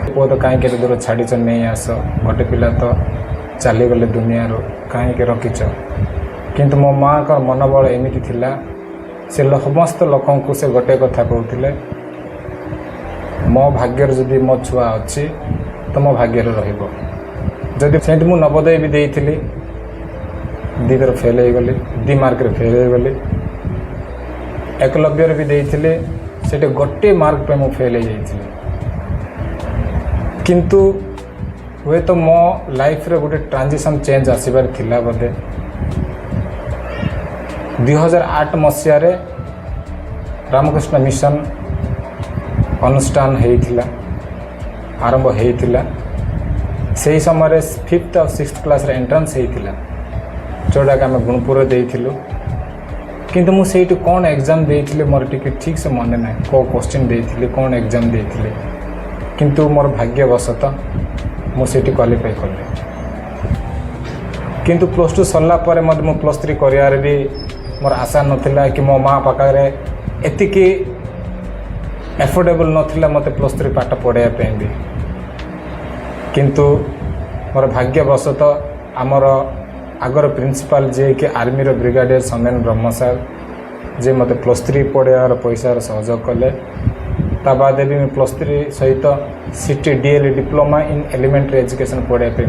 पुओ तो कहीं दूर छाड़ी नहीं आस गोटे पिला तो चलीगले दुनिया कहीं रखीच किंतु मो माँ का मनोबल एमती थिला से समस्त लोक से गोटे कथा कहते मो भाग्य जदि मो छुआ अच्छी तो मो भाग्य रही से मु नवोदय भी देती दीदर फेल हो गली 2 मार्क फेल हो गली एकलव्य भी देती से गोटे मार्क पे मुझे फेल हो जाती किंतु हुए तो मो लाइफ रे गोटे ट्रांजिशन चेंज आसबार थिला बोधे 2008 मसीह रामकृष्ण मिशन अनुष्ठान होता आरंभ होता से समय 5th और 6th क्लास एंट्रांस होता जोटा कि आम गुणपुर देलु किंतु मुझे कौन एग्जाम देती मोर टिके ठीक से मन ना कौ क्वेश्चन देती कौन एग्जाम देती किंतु मोर भाग्यवशतः मुझे क्वालिफाई कली किंतु +2 सरला पर मु +3 कर भी मोर आशा नाला कि मो माँ पाखे एतिकी एफोर्डेबल नाला मत +3 पाठ पढ़ाई भी किंतु मोर भाग्यवशतः आमर आगर प्रिंसिपल जे कि आर्मी रो ब्रिगेडियर सौमेन ब्रह्म सार जे मत +3 पढ़ार पैसा सहयोग कले ता बाद भी +3 सहित city DL diploma in elementary education पढ़ाई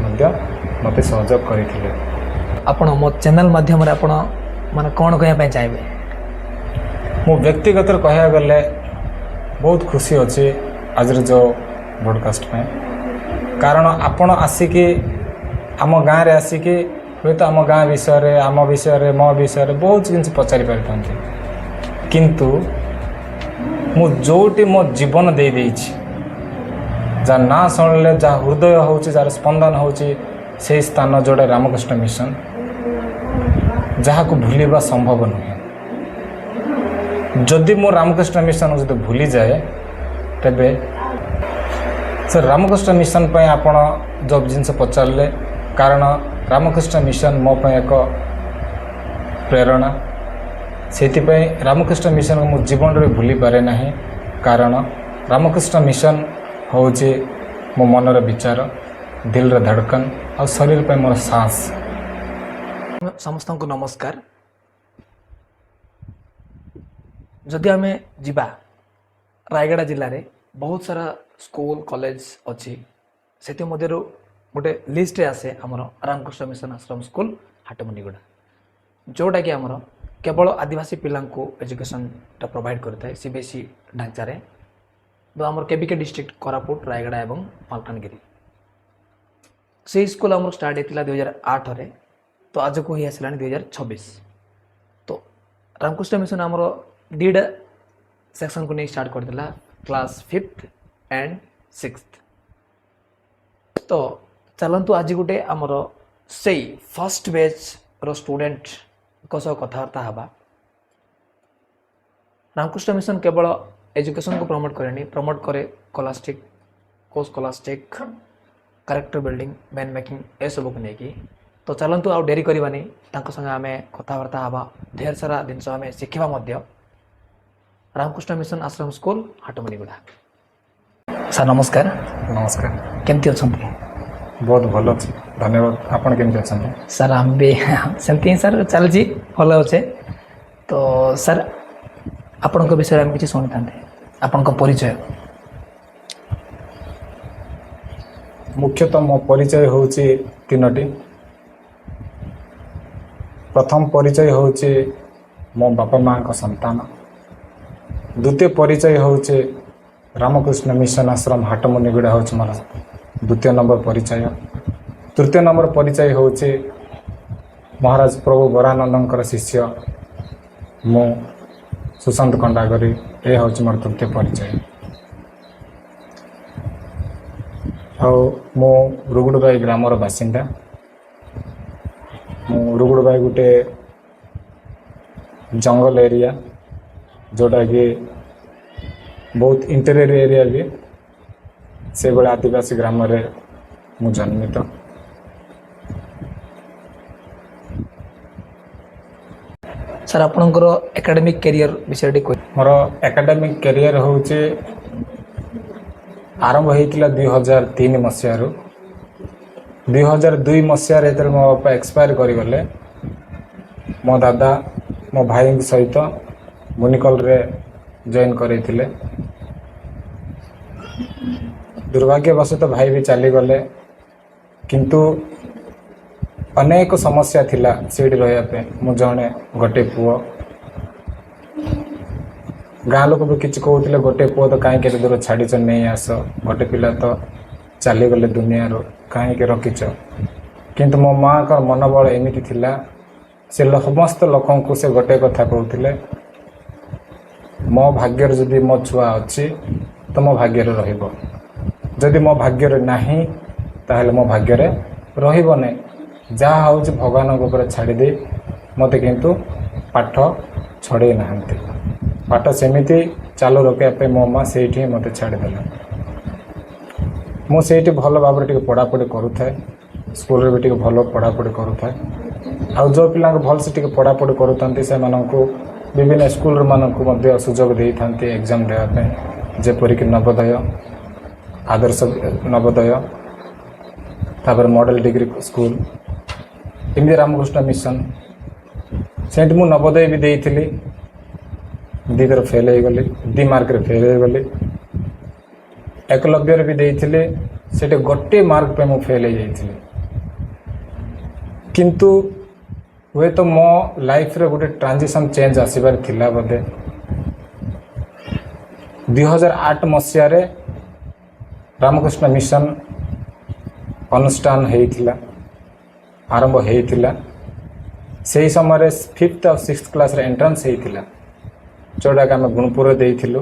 मत सहयोग करते आपण मो चैनल माध्यम आपण माने कौन कहया चाहिए मो व्यक्तिगत कहया गले बहुत खुशी अच्छी आज जो ब्रॉडकास्ट में कारण आपण आसिकी आम गाँव रे आसिकी हूँ तो आम गाँ विषय मो विषय बहुत जिन पचारि पारि किंतु मु जोटी मो जीवन दे देछि जा ना शुणिले जहाँ हृदय हो जार स्पंदन हो स्थान जोड़ा रामकृष्ण मिशन जहाँ को भूलवा संभव नुहे जदि मो रामकृष्ण मिशन जो भूली जाए तेबे से रामकृष्ण मिशन पे आपण जो जिनस पचारे कारण रामकृष्ण मिशन मो पे एक प्रेरणा से रामकृष्ण मिशन को मो जीवन रे भूली पारे ना कारण रामकृष्ण मिशन हूँ मो मनर विचार दिल रे धड़कन और शरीर पे मोर सांस। समस्त को नमस्कार। जदि आम जीवा रायगढ़ जिले में बहुत सारा स्कूल कॉलेज अच्छी से गोटे लिस्ट आसे आमर रामकृष्ण मिशन आश्रम स्कूल हाटमुनिगुड़ा जोटा कि आमर केवल आदिवासी पिला एजुकेशन प्रोवाइड करता है सीबीएसई ढांचा आमर केबिके डिस्ट्रिक्ट कोरापुट रायगढ़ एवं मालकानगिरी से स्कूल आमर स्टार्ट होता 2008 रे तो आज को ही आसला 2026 तो रामकृष्ण मिशन आमर 2 सेक्शन को नहीं start करदेला class 5th and 6th तो चलतु आज गोटे आमर से फर्स्ट बैच रो स्टूडेंट को सह कथबार्ता हवा। रामकृष्ण मिशन केवल एजुकेशन को प्रमोट करे प्रमोट करे स्कॉलास्टिक को scholastic character building man making a सब को लेकिन तो चलतु आउ डेरी करवानी संगे आम कथबार्ता हवा ढेर सारा जिनस आम शिखा रामकृष्ण मिशन आश्रम स्कूल हाटमुनिगुड़ा। सर नमस्कार। नमस्कार। केमती अच्छा? बहुत भल अच्छे धन्यवाद। आपन केमती अच्छा? सर आम भी सेमती सर चलती भल अच्छे तो सर आपण विषय में किसी शुणी था आपण परिचय मुख्यतः मो परिचय हूँ 3टी। प्रथम परिचय हूँ मो बापा माँ का संतान। द्वितीय परिचय हूँ रामकृष्ण मिशन आश्रम हाटमुनिगुड़ा हूँ मोर 2 नंबर परिचय। तृतीय नंबर परिचय हूँ महाराज प्रभु बरानंद शिष्य मु सुशांत कंडागरी ए हूँ मोर 3य परिचय। मो रुगुड़बाई ग्रामर बासिंदा। रुगुड़बाई गोटे जंगल एरिया जोटा कि बहुत इंटेरियर एरिया भी से बड़े आदिवासी ग्राम रे मु जन्मित। सर आपनकर एकेडमिक कैरियर विषय मोर एकेडमिक कैरियर हूँ ଆରମ୍ଭ ହେଇଥିଲା 2003 ମସିହାରୁ। 2002 ମସିହାରେ ଯେତେବେଳେ ମୋ ବାପା ଏକ୍ସପାୟାର କରିଗଲେ, ମୋ ଦାଦା ମୋ ଭାଇଙ୍କ ସହିତ ମୁନିକଲରେ ଜଏନ୍ କରେଇଥିଲେ। ଦୁର୍ଭାଗ୍ୟବଶତଃ ଭାଇ ବି ଚାଲିଗଲେ, କିନ୍ତୁ ଅନେକ ସମସ୍ୟା ଥିଲା ସେଇଠି ରହିବା ପାଇଁ। ମୁଁ ଜଣେ ଗୋଟେ ପୁଅ, ଗାଁ ଲୋକ ବି କିଛି କହୁଥିଲେ ଗୋଟେ ପୁଅ ତ କାହିଁକି ଏତେ ଦୂର ଛାଡ଼ିଛ, ନେଇ ଆସ, ଗୋଟେ ପିଲା ତ ଚାଲିଗଲେ ଦୁନିଆରୁ, କାହିଁକି ରଖିଛ। କିନ୍ତୁ ମୋ ମାଆଙ୍କର ମନୋବଳ ଏମିତି ଥିଲା, ସେ ସମସ୍ତ ଲୋକଙ୍କୁ ସେ ଗୋଟେ କଥା କହୁଥିଲେ, ମୋ ଭାଗ୍ୟରେ ଯଦି ମୋ ଛୁଆ ଅଛି ତ ମୋ ଭାଗ୍ୟରେ ରହିବ, ଯଦି ମୋ ଭାଗ୍ୟରେ ନାହିଁ ତାହେଲେ ମୋ ଭାଗ୍ୟରେ ରହିବ ନାହିଁ। ଯାହା ହେଉଛି ଭଗବାନଙ୍କ ଉପରେ ଛାଡ଼ିଦେଇ ମୋତେ କିନ୍ତୁ ପାଠ ଛଡ଼େଇ ନାହାନ୍ତି। ପାଠ ସେମିତି ଚାଲୁ ରଖିବା ପାଇଁ ମୋ ମା' ସେଇଠି ହିଁ ମୋତେ ଛାଡ଼ିଦେଲା। ମୁଁ ସେଇଠି ଭଲ ଭାବରେ ଟିକେ ପଢ଼ାପଢ଼ି କରୁଥାଏ, ସ୍କୁଲରେ ବି ଟିକେ ଭଲ ପଢ଼ାପଢ଼ି କରୁଥାଏ। ଆଉ ଯେଉଁ ପିଲାଙ୍କୁ ଭଲସେ ଟିକେ ପଢ଼ାପଢ଼ି କରୁଥାନ୍ତି ସେମାନଙ୍କୁ ବିଭିନ୍ନ ସ୍କୁଲମାନଙ୍କୁ ମଧ୍ୟ ସୁଯୋଗ ଦେଇଥାନ୍ତି ଏକ୍ଜାମ୍ ଦେବା ପାଇଁ, ଯେପରିକି ନବୋଦୟ, ଆଦର୍ଶ ନବୋଦୟ, ତାପରେ ମଡ଼େଲ ଡିଗ୍ରୀ ସ୍କୁଲ, ଏମିତି ରାମକୃଷ୍ଣ ମିଶନ। ସେଠି ମୁଁ ନବୋଦୟ ବି ଦେଇଥିଲି, 2 ଥର ଫେଲ୍ ହେଇଗଲି, 2 ମାର୍କରେ ଫେଲ୍ ହେଇଗଲି। ଏକଲବ୍ୟରେ ବି ଦେଇଥିଲି, ସେଠି 1 ମାର୍କ ପାଇଁ ମୁଁ ଫେଲ୍ ହେଇଯାଇଥିଲି। କିନ୍ତୁ ହୁଏତ ମୋ ଲାଇଫରେ ଗୋଟେ ଟ୍ରାଞ୍ଜିସନ୍ ଚେଞ୍ଜ ଆସିବାର ଥିଲା ବୋଧେ। 2008 ମସିହାରେ ରାମକୃଷ୍ଣ ମିଶନ ଅନୁଷ୍ଠାନ ହେଇଥିଲା, ଆରମ୍ଭ ହେଇଥିଲା। ସେହି ସମୟରେ 5th ଆଉ 6th କ୍ଲାସ୍ରେ ଏଣ୍ଟ୍ରାନ୍ସ ହେଇଥିଲା, ଯେଉଁଟାକି ଆମେ ଗୁଣପୁରରେ ଦେଇଥିଲୁ।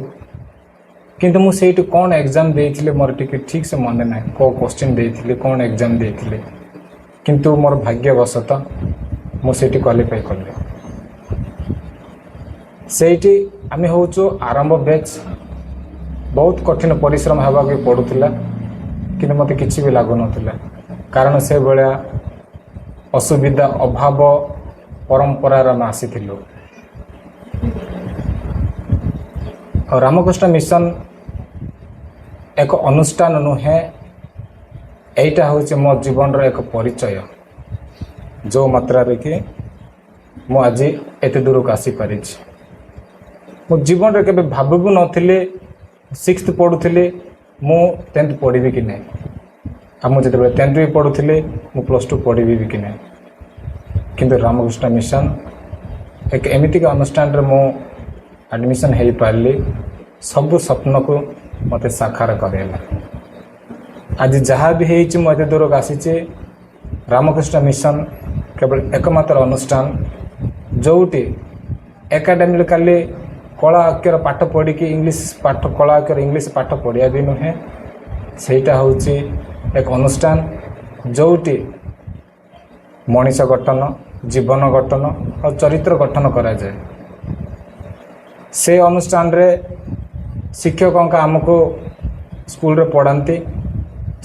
କିନ୍ତୁ ମୁଁ ସେଇଠି କ'ଣ ଏକ୍ଜାମ୍ ଦେଇଥିଲି ମୋର ଟିକେ ଠିକ୍ ସେ ମନେ ନାହିଁ, କେଉଁ କୋଶ୍ଚିନ୍ ଦେଇଥିଲି, କ'ଣ ଏକ୍ଜାମ୍ ଦେଇଥିଲି। କିନ୍ତୁ ମୋର ଭାଗ୍ୟବଶତଃ ମୁଁ ସେଇଠି କ୍ୱାଲିଫାଇ କଲି। ସେଇଠି ଆମେ ହେଉଛୁ ଆରମ୍ଭ ବ୍ୟାଚ୍। ବହୁତ କଠିନ ପରିଶ୍ରମ ହେବାକୁ ପଡ଼ୁଥିଲା, କିନ୍ତୁ ମୋତେ କିଛି ବି ଲାଗୁନଥିଲା, କାରଣ ସେଭଳିଆ ଅସୁବିଧା ଅଭାବ ପରମ୍ପରାରେ ଆମେ ଆସିଥିଲୁ। ଆଉ ରାମକୃଷ୍ଣ ମିଶନ ଏକ ଅନୁଷ୍ଠାନ ନୁହେଁ, ଏଇଟା ହେଉଛି ମୋ ଜୀବନର ଏକ ପରିଚୟ, ଯେଉଁ ମାତ୍ରାରେ କି ମୁଁ ଆଜି ଏତେ ଦୂରକୁ ଆସିପାରିଛି। ମୁଁ ଜୀବନରେ କେବେ ଭାବିବୁ ନଥିଲି 6th ପଢ଼ୁଥିଲି ମୁଁ 10th ପଢ଼ିବି କି ନାହିଁ, ଆଉ ମୁଁ ଯେତେବେଳେ 10th ବି ପଢ଼ୁଥିଲି ମୁଁ +2 ପଢ଼ିବି କି ନାହିଁ। କିନ୍ତୁ ରାମକୃଷ୍ଣ ମିଶନ ଏକ ଏମିତିକା ଅନୁଷ୍ଠାନରେ ମୁଁ ଆଡ଼ମିସନ୍ ହେଇପାରିଲି, ସବୁ ସ୍ୱପ୍ନକୁ ମୋତେ ସାକାର କରେଇଲା। ଆଜି ଯାହା ବି ହେଇଛି ମୁଁ ଏତେ ଦୂରକୁ ଆସିଛି, ରାମକୃଷ୍ଣ ମିଶନ କେବଳ ଏକମାତ୍ର ଅନୁଷ୍ଠାନ ଯେଉଁଠି ଏକାଡେମିକାଲି କଳା ଅକ୍ଷର ପାଠ ପଢ଼ିକି କଳା ଅକ୍ଷର ଇଂଲିଶ ପାଠ ପଢ଼ିବା ବି ନୁହେଁ, ସେଇଟା ହେଉଛି ଏକ ଅନୁଷ୍ଠାନ ଯେଉଁଠି ମଣିଷ ଗଠନ, ଜୀବନ ଗଠନ ଆଉ ଚରିତ୍ର ଗଠନ କରାଯାଏ। ସେ ଅନୁଷ୍ଠାନରେ ଶିକ୍ଷକଙ୍କ ଆମକୁ ସ୍କୁଲରେ ପଢ଼ାନ୍ତି।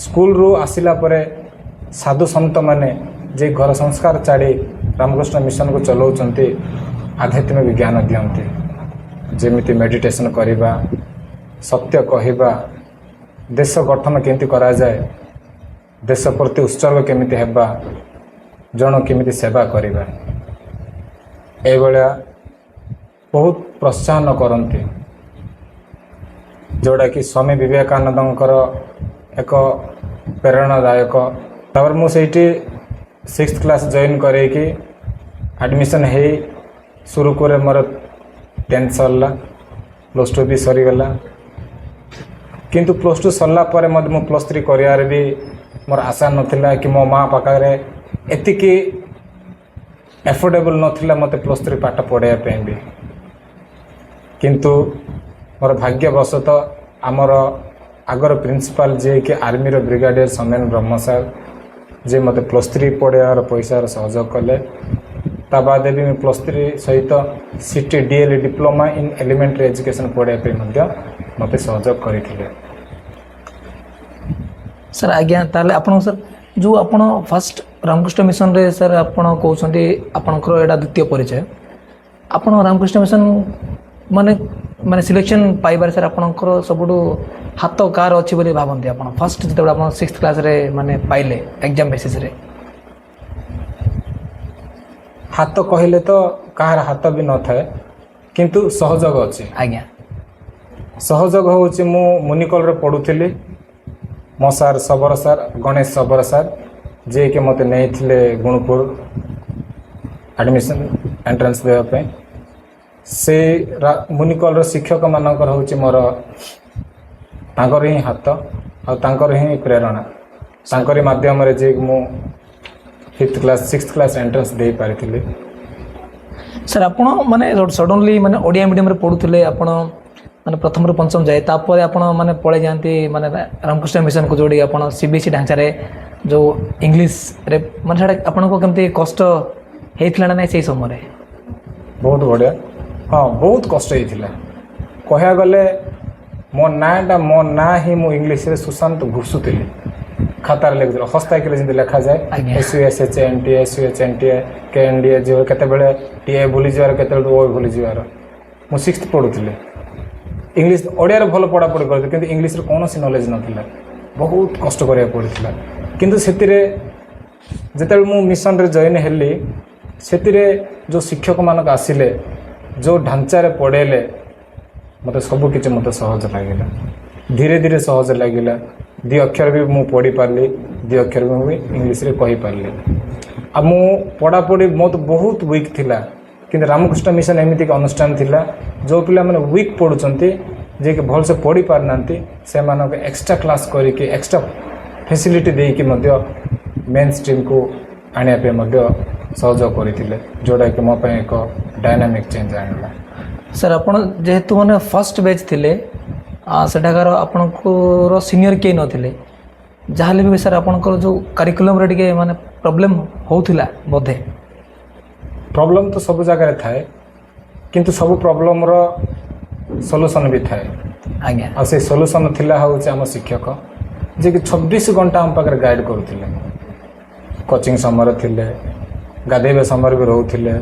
ସ୍କୁଲରୁ ଆସିଲା ପରେ ସାଧୁ ସନ୍ତମାନେ ଯେ ଘର ସଂସ୍କାର ଛାଡ଼ି ରାମକୃଷ୍ଣ ମିଶନକୁ ଚଲାଉଛନ୍ତି, ଆଧ୍ୟାତ୍ମିକ ଜ୍ଞାନ ଦିଅନ୍ତି, ଯେମିତି ମେଡ଼ିଟେସନ୍ କରିବା, ସତ୍ୟ କହିବା, ଦେଶ ଗଠନ କେମିତି କରାଯାଏ, ଦେଶ ପ୍ରତି ଉତ୍ସର୍ଗ କେମିତି ହେବା, ଜଣ କେମିତି ସେବା କରିବା, ଏଇଭଳିଆ ବହୁତ ପ୍ରୋତ୍ସାହନ କରନ୍ତି, ଯେଉଁଟାକି ସ୍ୱାମୀ ବିବେକାନନ୍ଦଙ୍କର ଏକ ପ୍ରେରଣାଦାୟକ। ତାପରେ ମୁଁ ସେଇଠି 6th କ୍ଲାସ୍ ଜଏନ୍ କରେଇକି ଆଡ଼ମିସନ୍ ହେଇ ସୁରୁଖୁରୁରେ ମୋର 10th ସରିଲା, +2 ବି ସରିଗଲା। କିନ୍ତୁ +2 ସରିଲା ପରେ ମଧ୍ୟ ମୁଁ +3 କରିବାରେ ବି ମୋର ଆଶା ନଥିଲା କି ମୋ ମା' ପାଖରେ ଏତିକି ଏଫୋର୍ଡେବଲ୍ ନଥିଲା ମୋତେ +3 ପାଠ ପଢ଼ାଇବା ପାଇଁ ବି। କିନ୍ତୁ ମୋର ଭାଗ୍ୟବଶତଃ ଆମର ଆଗର ପ୍ରିନ୍ସିପାଲ୍ ଯିଏକି ଆର୍ମିର ବ୍ରିଗାଡ଼ିୟର ସୌମେନ ବ୍ରହ୍ମ ସାର୍, ଯିଏ ମୋତେ +3 ପଢ଼ାଇବାର ପଇସାର ସହଯୋଗ କଲେ। ତା ବାଦ ବି ମୁଁ +3 ସହିତ CT DL diploma in elementary education ପଢ଼ାଇବା ପାଇଁ ମଧ୍ୟ ମୋତେ ସହଯୋଗ କରିଥିଲେ। ସାର୍ ଆଜ୍ଞା, ତାହେଲେ ଆପଣଙ୍କ ସାର୍ ଯେଉଁ ଆପଣ ଫାର୍ଷ୍ଟ ରାମକୃଷ୍ଣ ମିଶନରେ ସାର୍ ଆପଣ କହୁଛନ୍ତି ଆପଣଙ୍କର ଏଇଟା ଦ୍ୱିତୀୟ ପରିଚୟ, ଆପଣ ରାମକୃଷ୍ଣ ମିଶନ ମାନେ ମାନେ ସିଲେକ୍ସନ୍ ପାଇବାରେ ସାର୍ ଆପଣଙ୍କର ସବୁଠୁ ହାତ କାହାର ଅଛି ବୋଲି ଭାବନ୍ତି ଆପଣ ଫାର୍ଷ୍ଟ ଯେତେବେଳେ ଆପଣ 6th କ୍ଲାସ୍ରେ ମାନେ ପାଇଲେ ଏକ୍ଜାମ୍ ବେସିସ୍ରେ? ହାତ କହିଲେ ତ କାହାର ହାତ ବି ନଥାଏ, କିନ୍ତୁ ସହଯୋଗ ଅଛି। ଆଜ୍ଞା ସହଯୋଗ ହେଉଛି ମୁଁ ମୁନିକଲରେ ପଢ଼ୁଥିଲି, ମୋ ସାର୍ ଶବର ସାର୍, ଗଣେଶ ଶବର ସାର୍, ଯିଏକି ମୋତେ ନେଇଥିଲେ ଗୁଣପୁର ଆଡ଼ମିସନ୍ ଏଣ୍ଟ୍ରାନ୍ସ ଦେବା ପାଇଁ। ସେ ମୁନିକଲର ଶିକ୍ଷକମାନଙ୍କର ହେଉଛି ମୋର ତାଙ୍କର ହିଁ ହାତ ଆଉ ତାଙ୍କର ହିଁ ପ୍ରେରଣା, ତାଙ୍କରି ମାଧ୍ୟମରେ ଯିଏକି ମୁଁ 5th class 6th class entrance ଦେଇପାରିଥିଲି। ସାର୍ ଆପଣ ମାନେ ସଡନଲି ମାନେ ଓଡ଼ିଆ ମିଡ଼ିୟମରେ ପଢ଼ୁଥିଲେ, ଆପଣ ମାନେ ପ୍ରଥମରୁ ପଞ୍ଚମ ଯାଏ, ତାପରେ ଆପଣ ମାନେ ପଳେଇ ଯାଆନ୍ତି ମାନେ ରାମକୃଷ୍ଣ ମିଶନକୁ, ଯେଉଁଠି ଆପଣ CBSE ଢାଞ୍ଚାରେ ଯେଉଁ ଇଂଲିଶରେ ମାନେ ସେଇଟା ଆପଣଙ୍କୁ କେମିତି କଷ୍ଟ ହେଇଥିଲା ନା ନାହିଁ ସେଇ ସମୟରେ? ବହୁତ ବଢ଼ିଆ, ହଁ ବହୁତ କଷ୍ଟ ହେଇଥିଲା। କହିବାକୁ ଗଲେ ମୋ ନାଁ ହିଁ ମୁଁ ଇଂଲିଶରେ ସୁଶାନ୍ତ ଘୁଷୁଥିଲି, ଖାତାରେ ଲେଖୁଥିଲି, ହସ୍ତାକ୍ଷରରେ ଯେମିତି ଲେଖାଯାଏ ଆଜ୍ଞା। SUSHNTA SUHNTA KNDA ଯିବ, କେତେବେଳେ TA ଭୁଲିଯିବାର, କେତେବେଳେ O ଭୁଲିଯିବାର। ମୁଁ 6th ପଢ଼ୁଥିଲି, ଇଂଲିଶ ଓଡ଼ିଆରେ ଭଲ ପଢ଼ାପଢ଼ି କରୁଥିଲି, କିନ୍ତୁ ଇଂଲିଶରେ କୌଣସି ନଲେଜ ନଥିଲା, ବହୁତ କଷ୍ଟ କରିବାକୁ ପଡ଼ିଥିଲା। କିନ୍ତୁ ସେଥିରେ ଯେତେବେଳେ ମୁଁ ମିଶନରେ ଜଏନ୍ ହେଲି, ସେଥିରେ ଯେଉଁ ଶିକ୍ଷକମାନଙ୍କ ଆସିଲେ, ଯେଉଁ ଢାଞ୍ଚାରେ ପଢ଼େଇଲେ, ମୋତେ ସବୁକିଛି ମୋତେ ସହଜ ଲାଗିଲା, ଧୀରେ ଧୀରେ ସହଜ ଲାଗିଲା। 2 ଅକ୍ଷର ବି ମୁଁ ପଢ଼ିପାରିଲି, 2 ଅକ୍ଷର ବି ମୁଁ ଇଂଲିଶରେ କହିପାରିଲି। ଆଉ ମୁଁ ପଢ଼ାପଢ଼ି ମୋତେ ବହୁତ ୱିକ୍ ଥିଲା, କିନ୍ତୁ ରାମକୃଷ୍ଣ ମିଶନ ଏମିତିକି ଅନୁଷ୍ଠାନ ଥିଲା ଯେଉଁ ପିଲାମାନେ ୱିକ୍ ପଢ଼ୁଛନ୍ତି, ଯିଏକି ଭଲସେ ପଢ଼ି ପାରୁନାହାନ୍ତି, ସେମାନଙ୍କୁ ଏକ୍ସଟ୍ରା କ୍ଲାସ୍ କରିକି ଏକ୍ସଟ୍ରା ଫେସିଲିଟି ଦେଇକି ମଧ୍ୟ ମେନ୍ ଷ୍ଟ୍ରିମ୍କୁ ଆଣିବା ପାଇଁ ମଧ୍ୟ ସହଯୋଗ କରିଥିଲେ, ଯେଉଁଟାକି ମୋ ପାଇଁ ଏକ ଡାଇନାମିକ୍ ଚେଞ୍ଜ ଆଣିଲା। ସାର୍ ଆପଣ ଯେହେତୁ ମାନେ ଫାର୍ଷ୍ଟ ବ୍ୟାଚ୍ ଥିଲେ, ସେଠାକାର ଆପଣଙ୍କର ସିନିୟର କେହି ନଥିଲେ, ଯାହାହେଲେ ବି ସାର୍ ଆପଣଙ୍କର ଯେଉଁ କାରିକୁଲମ୍ରେ ଟିକେ ମାନେ ପ୍ରୋବ୍ଲେମ୍ ହେଉଥିଲା ବୋଧେ? ପ୍ରୋବ୍ଲେମ୍ ତ ସବୁ ଜାଗାରେ ଥାଏ, କିନ୍ତୁ ସବୁ ପ୍ରୋବ୍ଲେମ୍ର ସଲ୍ୟୁସନ୍ ବି ଥାଏ। ଆଜ୍ଞା। ଆଉ ସେଇ ସଲ୍ୟୁସନ୍ ଥିଲା ହେଉଛି ଆମ ଶିକ୍ଷକ, ଯିଏକି 24 ଘଣ୍ଟା ଆମ ପାଖରେ ଗାଇଡ଼ କରୁଥିଲେ। କୋଚିଂ ସମୟରେ ଥିଲେ, ଗାଧୋଇବା ସମୟରେ ବି ରହୁଥିଲେ,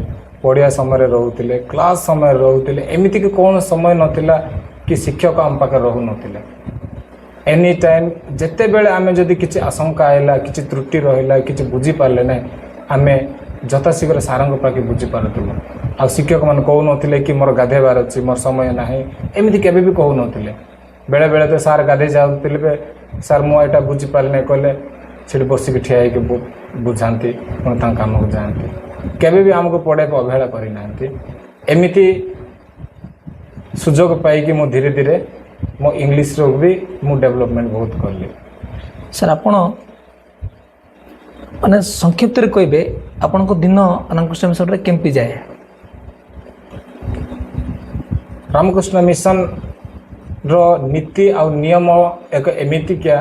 ପଢ଼ିବା ସମୟରେ ରହୁଥିଲେ, କ୍ଲାସ୍ ସମୟରେ ରହୁଥିଲେ, ଏମିତିକି କୌଣସି ସମୟ ନଥିଲା କି ଶିକ୍ଷକ ଆମ ପାଖରେ ରହୁନଥିଲେ। ଏନି ଟାଇମ୍ ଯେତେବେଳେ ଆମେ ଯଦି କିଛି ଆଶଙ୍କା ଆସିଲା, କିଛି ତ୍ରୁଟି ରହିଲା, କିଛି ବୁଝିପାରିଲେ ନାହିଁ, ଆମେ ଯଥାଶୀଘ୍ର ସାର୍ଙ୍କ ପାଖେ ବୁଝିପାରୁଥିଲୁ। ଆଉ ଶିକ୍ଷକମାନେ କହୁନଥିଲେ କି ମୋର ଗାଧୋଇବାର ଅଛି, ମୋର ସମୟ ନାହିଁ, ଏମିତି କେବେ ବି କହୁନଥିଲେ। ବେଳେବେଳେ ତ ସାର୍ ଗାଧୋଇ ଯାଉଥିଲେ, ସାର୍ ମୁଁ ଏଇଟା ବୁଝିପାରିଲି ନାହିଁ କହିଲେ, ସେଠି ବସିକି ଠିଆ ହେଇକି ବୁଝାନ୍ତି, ପୁଣି ତାଙ୍କ କାମକୁ ଯାଆନ୍ତି। କେବେ ବି ଆମକୁ ପଢ଼ାଇବାକୁ ଅବହେଳା କରିନାହାନ୍ତି। ଏମିତି ସୁଯୋଗ ପାଇକି ମୁଁ ଧୀରେ ଧୀରେ ମୋ ଇଂଲିଶର ବି ମୁଁ ଡେଭଲପମେଣ୍ଟ ବହୁତ କଲି। ସାର୍ ଆପଣ ମାନେ ସଂକ୍ଷିପ୍ତରେ କହିବେ ଆପଣଙ୍କ ଦିନ ରାମକୃଷ୍ଣ ମିଶନରେ କେମିତି ଯାଏ? ରାମକୃଷ୍ଣ ମିଶନର ନୀତି ଆଉ ନିୟମ ଏକ ଏମିତିକା,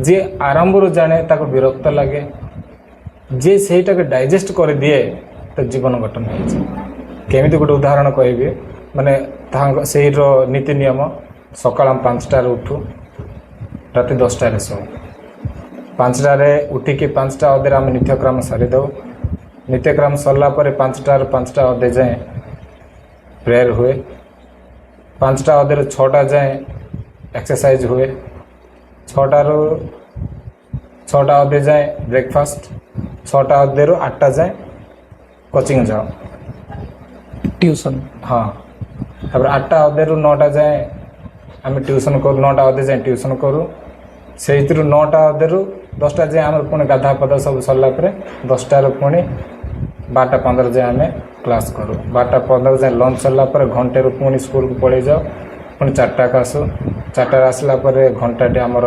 ଯିଏ ଆରମ୍ଭରୁ ଜାଣେ ତାକୁ ବିରକ୍ତ ଲାଗେ, ଯିଏ ସେଇଟାକୁ ଡାଇଜେଷ୍ଟ କରିଦିଏ ତ ଜୀବନ ଗଠନ ହେଇଛି। କେମିତି ଗୋଟେ ଉଦାହରଣ କହିବି, ମାନେ ତାଙ୍କ ସେଇର ନୀତି ନିୟମ, ସକାଳ 5ଟାରେ ଉଠୁ, ରାତି 10ଟାରେ ଶୋଉ। 5ଟାରେ ଉଠିକି 5ଟା ଅଧେରେ ଆମେ ନିତ୍ୟକ୍ରମ ସାରିଦେଉ। ନିତ୍ୟକ୍ରମ ସରିଲା ପରେ 5ଟାରୁ 5ଟା ଅଧେ ଯାଏଁ ପ୍ରେୟର ହୁଏ। 5ଟା ଅଧେରୁ 6ଟା ଯାଏଁ ଏକ୍ସରସାଇଜ ହୁଏ। 6ଟାରୁ 6ଟା ଅଧେ ଯାଏଁ ବ୍ରେକଫାଷ୍ଟ। 6ଟା ଅଧେରୁ 8ଟା ଯାଏଁ କୋଚିଂ ଯାଅ, ଟ୍ୟୁସନ୍। ହଁ, ତାପରେ 8ଟା ଅଧେରୁ 9ଟା ଯାଏଁ ଆମେ ଟ୍ୟୁସନ୍ କରୁ, 9ଟା ଅଧେ ଯାଏଁ ଟ୍ୟୁସନ୍ କରୁ। ସେଇଥିରୁ 9ଟା ଅଧେରୁ 10ଟା ଯାଏଁ ଆମର ପୁଣି ଗାଧା ପାଧା ସବୁ ସରିଲା ପରେ 10ଟାରୁ ପୁଣି 12ଟା 15 ଯାଏଁ ଆମେ କ୍ଲାସ୍ କରୁ। 12ଟା 15 ଯାଏଁ ଲଞ୍ଚ ସରିଲା ପରେ ଘଣ୍ଟେରୁ ପୁଣି ସ୍କୁଲକୁ ପଳେଇ ଯାଉ। ପୁଣି 4ଟାକୁ ଆସୁ। 4ଟାରେ ଆସିଲା ପରେ ଘଣ୍ଟାଟେ ଆମର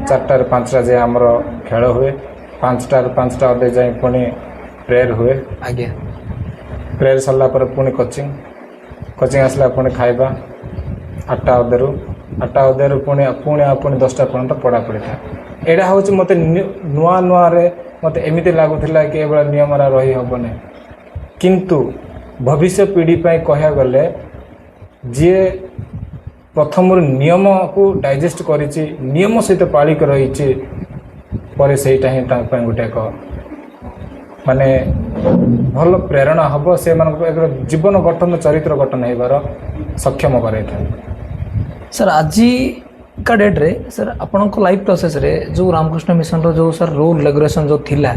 4ଟାରୁ 5ଟା ଯାଏଁ ଆମର ଖେଳ ହୁଏ। 5ଟାରୁ 5ଟା ଅଧେ ଯାଏଁ ପୁଣି ପ୍ରେୟର ହୁଏ। ଆଜ୍ଞା। ପ୍ରେୟର ସରିଲା ପରେ ପୁଣି କୋଚିଂ ଆସିଲା ପୁଣି ଖାଇବା। 8ଟା ଅଧେରୁ ପୁଣି 10ଟା ପର୍ଯ୍ୟନ୍ତ ପଢ଼ାପଢ଼ି ଥାଏ। ଏଇଟା ହେଉଛି ମୋତେ ନୂଆରେ ମୋତେ ଏମିତି ଲାଗୁଥିଲା କି ଏଭଳିଆ ନିୟମରା ରହି ହେବନି, କିନ୍ତୁ ଭବିଷ୍ୟ ପିଢ଼ି ପାଇଁ କହିବାକୁ ଗଲେ ଯିଏ ପ୍ରଥମରୁ ନିୟମକୁ ଡାଇଜେଷ୍ଟ କରିଛି, ନିୟମ ସହିତ ପାଳିକି ରହିଛି, ପରେ ସେଇଟା ହିଁ ତାଙ୍କ ପାଇଁ ଗୋଟେ ଏକ ମାନେ ଭଲ ପ୍ରେରଣା ହେବ, ସେମାନଙ୍କୁ ଏକ ଜୀବନ ଗଠନ ଚରିତ୍ର ଗଠନ ହେବାର ସକ୍ଷମ କରାଇଥାଏ। ସାର୍ ଆଜିକା ଡେଟ୍ରେ ସାର୍ ଆପଣଙ୍କ ଲାଇଫ୍ ପ୍ରୋସେସ୍ରେ ଯେଉଁ ରାମକୃଷ୍ଣ ମିଶନର ଯେଉଁ ସାର୍ ରୁଲ୍ ରେଗୁଲେସନ୍ ଯେଉଁ ଥିଲା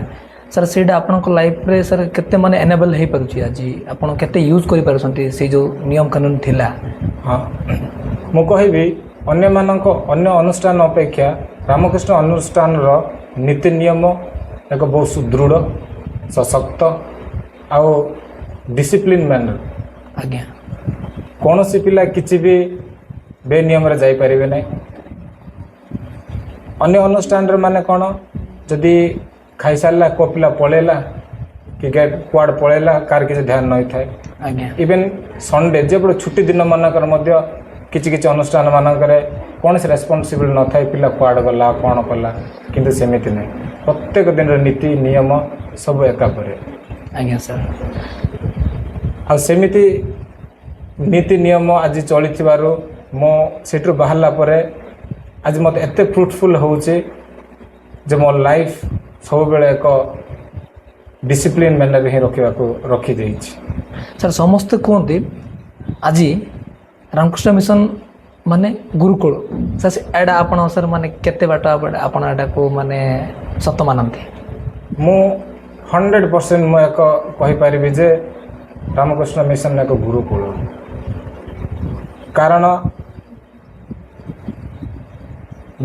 ସାର୍, ସେଇଟା ଆପଣଙ୍କ ଲାଇଫ୍ରେ ସାର୍ କେତେ ମାନେ ଏନେବଲ୍ ହେଇପାରୁଛି? ଆଜି ଆପଣ କେତେ ୟୁଜ୍ କରିପାରୁଛନ୍ତି ସେଇ ଯେଉଁ ନିୟମ କାନୁନ ଥିଲା? ହଁ, ମୁଁ କହିବି ଅନ୍ୟ ଅନୁଷ୍ଠାନ ଅପେକ୍ଷା ରାମକୃଷ୍ଣ ଅନୁଷ୍ଠାନର ନୀତି ନିୟମ ଏକ ବହୁତ ସୁଦୃଢ଼, ସଶକ୍ତ ଆଉ ଡିସିପ୍ଲିନ୍ ମ୍ୟାନର। ଆଜ୍ଞା, କୌଣସି ପିଲା କିଛି ବି ବେନିୟମରେ ଯାଇପାରିବେ ନାହିଁ। ଅନ୍ୟ ଅନୁଷ୍ଠାନରେ ମାନେ କ'ଣ, ଯଦି ଖାଇସାରିଲା କେଉଁ ପିଲା ପଳେଇଲା କି କୁଆଡ଼େ ପଳେଇଲା, କାହାର କିଛି ଧ୍ୟାନ ନଥାଏ। ଆଜ୍ଞା, ଇଭେନ୍ ସଣ୍ଡେ ଯେପରି ଛୁଟି ଦିନ ମାନଙ୍କରେ ମଧ୍ୟ କିଛି କିଛି ଅନୁଷ୍ଠାନ ମାନଙ୍କରେ କୌଣସି ରେସ୍ପନ୍ସିବିଲିଟି ନଥାଏ, ପିଲା କୁଆଡ଼େ ଗଲା କ'ଣ କଲା, କିନ୍ତୁ ସେମିତି ନାହିଁ। ପ୍ରତ୍ୟେକ ଦିନର ନୀତି ନିୟମ ସବୁ ଏକାପରେ। ଆଜ୍ଞା ସାର୍। ଆଉ ସେମିତି ନୀତି ନିୟମ ଆଜି ଚଳିଥିବାରୁ ମୁଁ ସେଠୁ ବାହାରିଲା ପରେ ଆଜି ମୋତେ ଏତେ ଫ୍ରୁଟଫୁଲ୍ ହେଉଛି ଯେ ମୋ ଲାଇଫ୍ ସବୁବେଳେ ଏକ ଡିସିପ୍ଲିନ୍ ମ୍ୟାନର୍ରେ ହିଁ ରଖିଦେଇଛି। ସାର୍ ସମସ୍ତେ କୁହନ୍ତି ଆଜି ରାମକୃଷ୍ଣ ମିଶନ ମାନେ ଗୁରୁକୁଳ। ସାର୍ ଏଇଟା ଆପଣ ସାର୍ ମାନେ କେତେ ବାଟ ଆପଣ ଏଟାକୁ ମାନେ ସତ ମାନନ୍ତି? ମୁଁ 100% ମୁଁ ଏକ କହିପାରିବି ଯେ ରାମକୃଷ୍ଣ ମିଶନ ଏକ ଗୁରୁକୁଳ। କାରଣ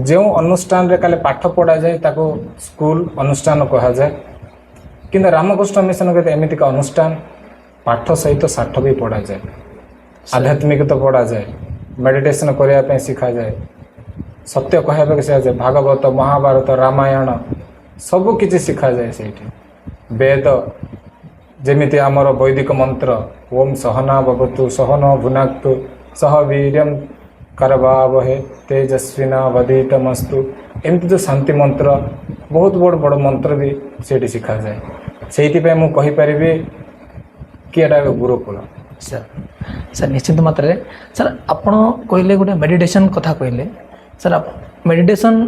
ଯେଉଁ ଅନୁଷ୍ଠାନରେ ଖାଲି ପାଠ ପଢ଼ାଯାଏ ତାକୁ ସ୍କୁଲ ଅନୁଷ୍ଠାନ କୁହାଯାଏ, କିନ୍ତୁ ରାମକୃଷ୍ଣ ମିଶନ ଗୋଟେ ଏମିତିକା ଅନୁଷ୍ଠାନ, ପାଠ ସହିତ ଶାଠ ବି ପଢ଼ାଯାଏ, ଆଧ୍ୟାତ୍ମିକତା ପଢ଼ାଯାଏ, ମେଡ଼ିଟେସନ୍ କରିବା ପାଇଁ ଶିଖାଯାଏ, ସତ୍ୟ କହିବା ପାଇଁ ଶିଖାଯାଏ, ଭାଗବତ, ମହାଭାରତ, ରାମାୟଣ ସବୁ କିଛି ଶିଖାଯାଏ ସେଇଠି। ବେଦ ଯେମିତି ଆମର ବୈଦିକ ମନ୍ତ୍ର ଓମ୍ ସହନା ଭବତୁ ସହନୋ ଭୁନାକ୍ତୁ ସହ ବୀର୍ୟଂ କରବାବହେ ତେଜସ୍ୱିନାବଧୀତମସ୍ତୁ, ଏମିତି ଯେଉଁ ଶାନ୍ତି ମନ୍ତ୍ର, ବହୁତ ବଡ଼ ବଡ଼ ମନ୍ତ୍ର ବି ସେଇଠି ଶିଖାଯାଏ। ସେଇଥିପାଇଁ ମୁଁ କହିପାରିବି କି ଏଇଟା ଏକ ଗୁରୁକୁଳ। ସାର୍ ନିଶ୍ଚିତ ମାତ୍ରାରେ ସାର୍ ଆପଣ କହିଲେ ଗୋଟେ ମେଡ଼ିଟେସନ୍ କଥା କହିଲେ, ସାର୍ ମେଡ଼ିଟେସନ୍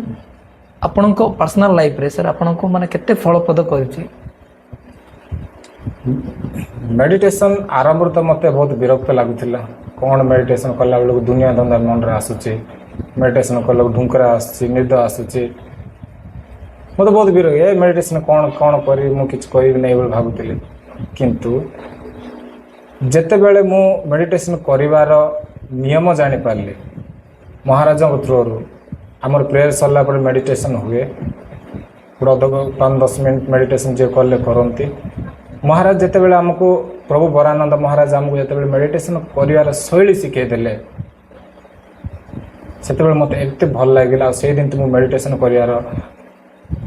ଆପଣଙ୍କ ପର୍ସନାଲ୍ ଲାଇଫ୍ରେ ସାର୍ ଆପଣଙ୍କୁ ମାନେ କେତେ ଫଳପ୍ରଦ କରୁଛି? ମେଡ଼ିଟେସନ୍ ଆରମ୍ଭରୁ ତ ମୋତେ ବହୁତ ବିରକ୍ତ ଲାଗୁଥିଲା। କ'ଣ ମେଡ଼ିଟେସନ୍ କଲାବେଳକୁ ଦୁନିଆ ଧନ୍ଦା ମନରେ ଆସୁଛି, ମେଡ଼ିଟେସନ୍ କଲାବେଳକୁ ଢୁଙ୍କରା ଆସୁଛି, ନିଦ ଆସୁଛି, ମୋତେ ବହୁତ ବିରକ୍ତ, ଏ ମେଡ଼ିଟେସନ୍ କ'ଣ କରିବି, ମୁଁ କିଛି କରିବି ନାହିଁ ବୋଲି ଭାବୁଥିଲି। କିନ୍ତୁ ଯେତେବେଳେ ମୁଁ ମେଡ଼ିଟେସନ୍ କରିବାର ନିୟମ ଜାଣିପାରିଲି ମହାରାଜଙ୍କ ଥ୍ରୋରୁ, ଆମର ପ୍ରେୟର୍ ସରିଲା ପରେ ମେଡ଼ିଟେସନ୍ ହୁଏ, ଗୋଟେ 5-10 ମିନିଟ୍ ମେଡ଼ିଟେସନ୍ ଯିଏ କଲେ କରନ୍ତି। ମହାରାଜ ଯେତେବେଳେ ଆମକୁ, ପ୍ରଭୁ ବରାନନ୍ଦ ମହାରାଜ ଆମକୁ ଯେତେବେଳେ ମେଡ଼ିଟେସନ୍ କରିବାର ଶୈଳୀ ଶିଖାଇ ଦେଲେ, ସେତେବେଳେ ମୋତେ ଏତେ ଭଲ ଲାଗିଲା। ଆଉ ସେଇଦିନ ମୁଁ ମେଡ଼ିଟେସନ୍ କରିବାର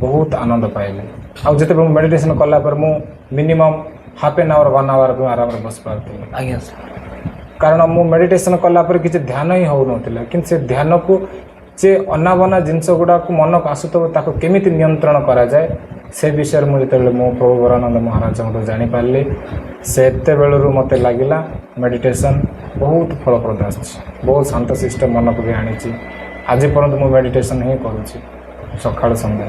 ବହୁତ ଆନନ୍ଦ ପାଇଲି। ଆଉ ଯେତେବେଳେ ମୁଁ ମେଡ଼ିଟେସନ୍ କଲା ପରେ ମୁଁ ମିନିମମ୍ ½ ଆୱାର 1 ଆୱାର ଆରାମରେ ବସିପାରୁଥିଲି। ଆଜ୍ଞା ସାର୍। କାରଣ ମୁଁ ମେଡ଼ିଟେସନ୍ କଲା ପରେ କିଛି ଧ୍ୟାନ ହିଁ ହେଉନଥିଲା, କିନ୍ତୁ ସେ ଧ୍ୟାନକୁ, ଯେ ଅନାବନା ଜିନିଷ ଗୁଡ଼ାକୁ ମନକୁ ଆସୁଥିବ ତାକୁ କେମିତି ନିୟନ୍ତ୍ରଣ କରାଯାଏ ସେ ବିଷୟରେ ମୁଁ ଯେତେବେଳେ ମୋ ପ୍ରଭୁ ବରାନନ୍ଦ ମହାରାଜଙ୍କଠୁ ଜାଣିପାରିଲି, ସେତେବେଳରୁ ମୋତେ ଲାଗିଲା ମେଡ଼ିଟେସନ୍ ବହୁତ ଫଳପ୍ରଦ ଆସିଛି, ବହୁତ ଶାନ୍ତଶିଷ୍ଟ ମନକୁ ବି ଆଣିଛି। ଆଜି ପର୍ଯ୍ୟନ୍ତ ମୁଁ ମେଡ଼ିଟେସନ୍ ହିଁ କରୁଛି ସକାଳ ସନ୍ଧ୍ୟା।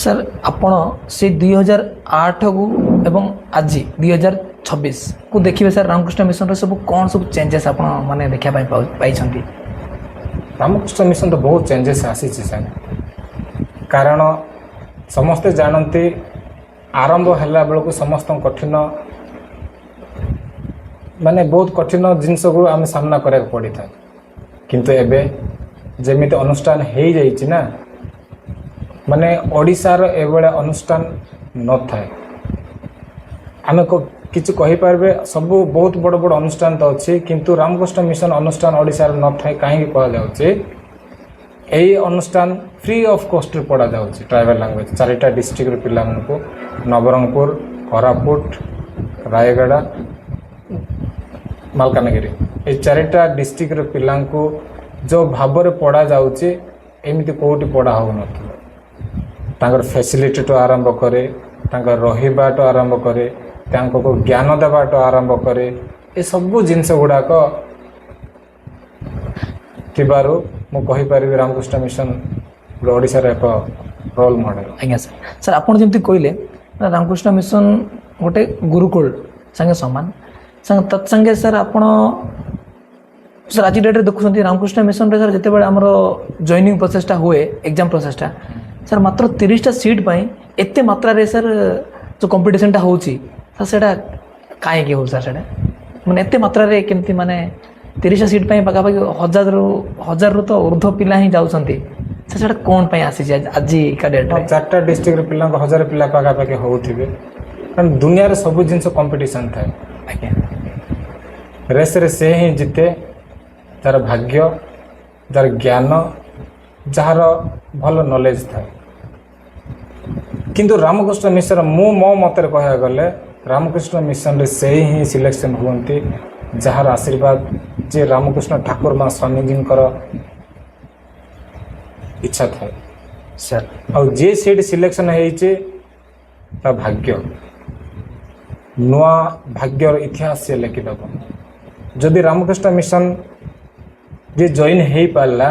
ସାର୍ ଆପଣ ସେ 2008କୁ ଏବଂ ଆଜି 2026କୁ ଦେଖିବେ ସାର୍, ରାମକୃଷ୍ଣ ମିଶନରେ ସବୁ କ'ଣ ସବୁ ଚେଞ୍ଜେସ୍ ଆପଣ ମାନେ ଦେଖିବା ପାଇଁ ପାଇଛନ୍ତି? ରାମକୃଷ୍ଣ ମିଶନ ତ ବହୁତ ଚେଞ୍ଜେସ୍ ଆସିଛି ସାର୍। କାରଣ ସମସ୍ତେ ଜାଣନ୍ତି ଆରମ୍ଭ ହେଲା ବେଳକୁ ସମସ୍ତଙ୍କ ବହୁତ କଠିନ ଜିନିଷକୁ ଆମେ ସାମ୍ନା କରିବାକୁ ପଡ଼ିଥାଏ। କିନ୍ତୁ ଏବେ ଯେମିତି ଅନୁଷ୍ଠାନ ହେଇଯାଇଛି ନା, ମାନେ ଓଡ଼ିଶାର ଏଭଳିଆ ଅନୁଷ୍ଠାନ ନଥାଏ। ଆମେ କିଛି କହିପାରିବେ, ସବୁ ବହୁତ ବଡ଼ ବଡ଼ ଅନୁଷ୍ଠାନ ତ ଅଛି, କିନ୍ତୁ ରାମକୃଷ୍ଣ ମିଶନ ଅନୁଷ୍ଠାନ ଓଡ଼ିଶାରେ ନଥାଏ। କାହିଁକି କୁହାଯାଉଛି? ଏହି ଅନୁଷ୍ଠାନ ଫ୍ରି ଅଫ୍ କଷ୍ଟରେ ପଢ଼ାଯାଉଛି ଟ୍ରାଇବାଲ୍ ଲାଙ୍ଗୁଏଜ୍। 4ଟା ଡିଷ୍ଟ୍ରିକ୍ଟର ପିଲାମାନଙ୍କୁ, ନବରଙ୍ଗପୁର, କୋରାପୁଟ, ରାୟଗଡ଼ା, ମାଲକାନଗିରି, এই 4ଟା ଡିଷ୍ଟ୍ରିକ୍ଟର ପିଲାଙ୍କୁ ଯେଉଁ ଭାବରେ ପଢ଼ାଯାଉଛି ଏମିତି କେଉଁଠି ପଢ଼ା ହେଉନଥିବ। ତାଙ୍କର ଫ୍ୟାସିଲିଟିଠୁ ଆରମ୍ଭ করে, ତାଙ୍କର ରହିବାଠୁ ଆରମ୍ଭ করে, ତାଙ୍କୁ ଜ୍ଞାନ ଦେବାଠୁ ଆରମ୍ଭ করে, ଏସବୁ ଜିନିଷ ଗୁଡ଼ାକ ଥିବାରୁ ମୁଁ କହିପାରିବି ରାମକୃଷ୍ଣ ମିଶନ ଓଡ଼ିଶାର ଏକ ରୋଲ୍ ମଡ଼େଲ୍। ଆଜ୍ଞା ସାର୍। ସାର୍ ଆପଣ ଯେମିତି କହିଲେ ରାମକୃଷ୍ଣ ମିଶନ ଗୋଟେ ଗୁରୁକୁଳ ସାଙ୍ଗେ ସମାନ ସାଙ୍ଗେ ତତ୍ସାଙ୍ଗେ ସାର୍ ଆପଣ ସାର୍ ଆଜି ଡେଟ୍ରେ ଦେଖୁଛନ୍ତି ରାମକୃଷ୍ଣ ମିଶନରେ ସାର୍ ଯେତେବେଳେ ଆମର ଜଏନିଂ ପ୍ରୋସେସଟା ହୁଏ ଏକ୍ଜାମ୍ ପ୍ରୋସେସଟା ସାର୍ ମାତ୍ର 30ଟା ସିଟ୍ ପାଇଁ ଏତେ ମାତ୍ରାରେ ସାର୍ ଯେଉଁ କମ୍ପିଟିସନଟା ହେଉଛି ସାର୍ ସେଇଟା କାହିଁକି ହେଉଛି ସାର୍ ସେଇଟା ମାନେ ଏତେ ମାତ୍ରାରେ କେମିତି ମାନେ 30ଟା ସିଟ୍ ପାଇଁ ପାଖାପାଖି ହଜାରରୁ ତ ଉର୍ଦ୍ଧ୍ୱ ପିଲା ହିଁ ଯାଉଛନ୍ତି ସାର୍ ସେଇଟା କ'ଣ ପାଇଁ ଆସିଛି ଆଜିକା ଡେଟ୍ରେ? 4ଟା ଡିଷ୍ଟ୍ରିକ୍ଟର ପିଲାଙ୍କୁ 1000 ପିଲା ପାଖାପାଖି ହେଉଥିବେ କାରଣ ଦୁନିଆରେ ସବୁ ଜିନିଷ କମ୍ପିଟିସନ୍ ଥାଏ। ଆଜ୍ଞା ରେସ୍ରେ ସେ ହିଁ ଜିତେ ଯାହାର ଭାଗ୍ୟ ଯାହାର ଜ୍ଞାନ ଯାହାର ଭଲ ନଲେଜ୍ ଥାଏ। କିନ୍ତୁ ରାମକୃଷ୍ଣ ମିଶନ ମୁଁ ମୋ ମତରେ କହିବାକୁ ଗଲେ ରାମକୃଷ୍ଣ ମିଶନରେ ସେଇ ହିଁ ସିଲେକ୍ସନ୍ ହୁଅନ୍ତି ଯାହାର ଆଶୀର୍ବାଦ ଯେ ରାମକୃଷ୍ଣ ଠାକୁର ମା ସ୍ୱାମୀଜୀଙ୍କର ଇଚ୍ଛା ଥାଏ ସାର୍ ଆଉ ଯିଏ ସେଇଠି ସିଲେକ୍ସନ୍ ହେଇଛି ତା ଭାଗ୍ୟ ନୂଆ ଭାଗ୍ୟର ଇତିହାସ ସିଏ ଲେଖିଦେବ। ଯଦି ରାମକୃଷ୍ଣ ମିଶନ ଯିଏ ଜଏନ୍ ହେଇପାରିଲା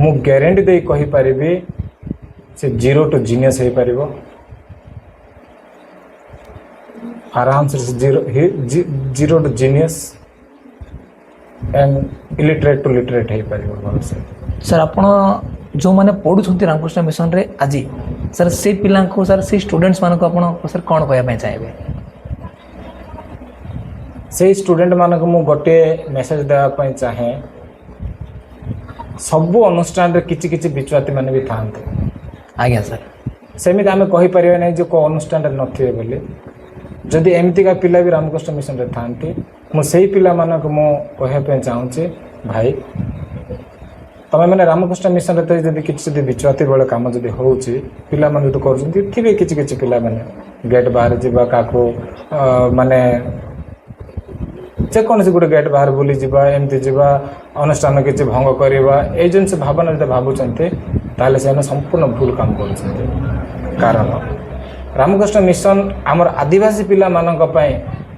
ମୁଁ ଗ୍ୟାରେଣ୍ଟି ଦେଇ କହିପାରିବି ସେ 0 to ଜିନିୟସ୍ ହେଇପାରିବ ଆରାମସେ ସେ 0 to genius and illiterate to literate ହେଇପାରିବ ଭଲସେ। ସାର୍ ଆପଣ ଯେଉଁମାନେ ପଢ଼ୁଛନ୍ତି ରାମକୃଷ୍ଣ ମିଶନରେ ଆଜି ସାର୍ ସେଇ ପିଲାଙ୍କୁ ସାର୍ ସେଇ ଷ୍ଟୁଡେଣ୍ଟସ୍ମାନଙ୍କୁ ଆପଣ ସାର୍ କ'ଣ କହିବା ପାଇଁ ଚାହିଁବେ? ସେଇ ଷ୍ଟୁଡେଣ୍ଟମାନଙ୍କୁ ମୁଁ ଗୋଟିଏ ମେସେଜ୍ ଦେବା ପାଇଁ ଚାହେଁ ସବୁ ଅନୁଷ୍ଠାନରେ କିଛି କିଛି ବିଚ୍ୟୁଆତି ମାନେ ବି ଥାଆନ୍ତି। ଆଜ୍ଞା ସାର୍ ସେମିତି ଆମେ କହିପାରିବା ନାହିଁ ଯେ କେଉଁ ଅନୁଷ୍ଠାନରେ ନଥିବେ ବୋଲି। ଯଦି ଏମିତିକା ପିଲା ବି ରାମକୃଷ୍ଣ ମିଶନରେ ଥାଆନ୍ତି ମୁଁ ସେଇ ପିଲାମାନଙ୍କୁ ମୁଁ କହିବା ପାଇଁ ଚାହୁଁଛି ଭାଇ ତମେମାନେ ରାମକୃଷ୍ଣ ମିଶନରେ ତ ଯଦି ବିଚ୍ୟୁଆତି ବେଳେ କାମ ଯଦି ହେଉଛି ପିଲାମାନେ ଯଦି କରୁଛନ୍ତି ଥିବେ କିଛି କିଛି ପିଲାମାନେ ଗେଟ୍ ବାହାରେ ଯିବା କାହାକୁ ମାନେ ଯେକୌଣସି ଗୋଟେ ଗେଟ୍ ବାହାରେ ବୁଲିଯିବା ଏମିତି ଯିବା ଅନୁଷ୍ଠାନ କିଛି ଭଙ୍ଗ କରିବା ଏଇ ଜିନିଷ ଭାବନା ଯଦି ଭାବୁଛନ୍ତି ତାହେଲେ ସେମାନେ ସମ୍ପୂର୍ଣ୍ଣ ଭୁଲ କାମ କରୁଛନ୍ତି। କାରଣ ରାମକୃଷ୍ଣ ମିଶନ ଆମର ଆଦିବାସୀ ପିଲାମାନଙ୍କ ପାଇଁ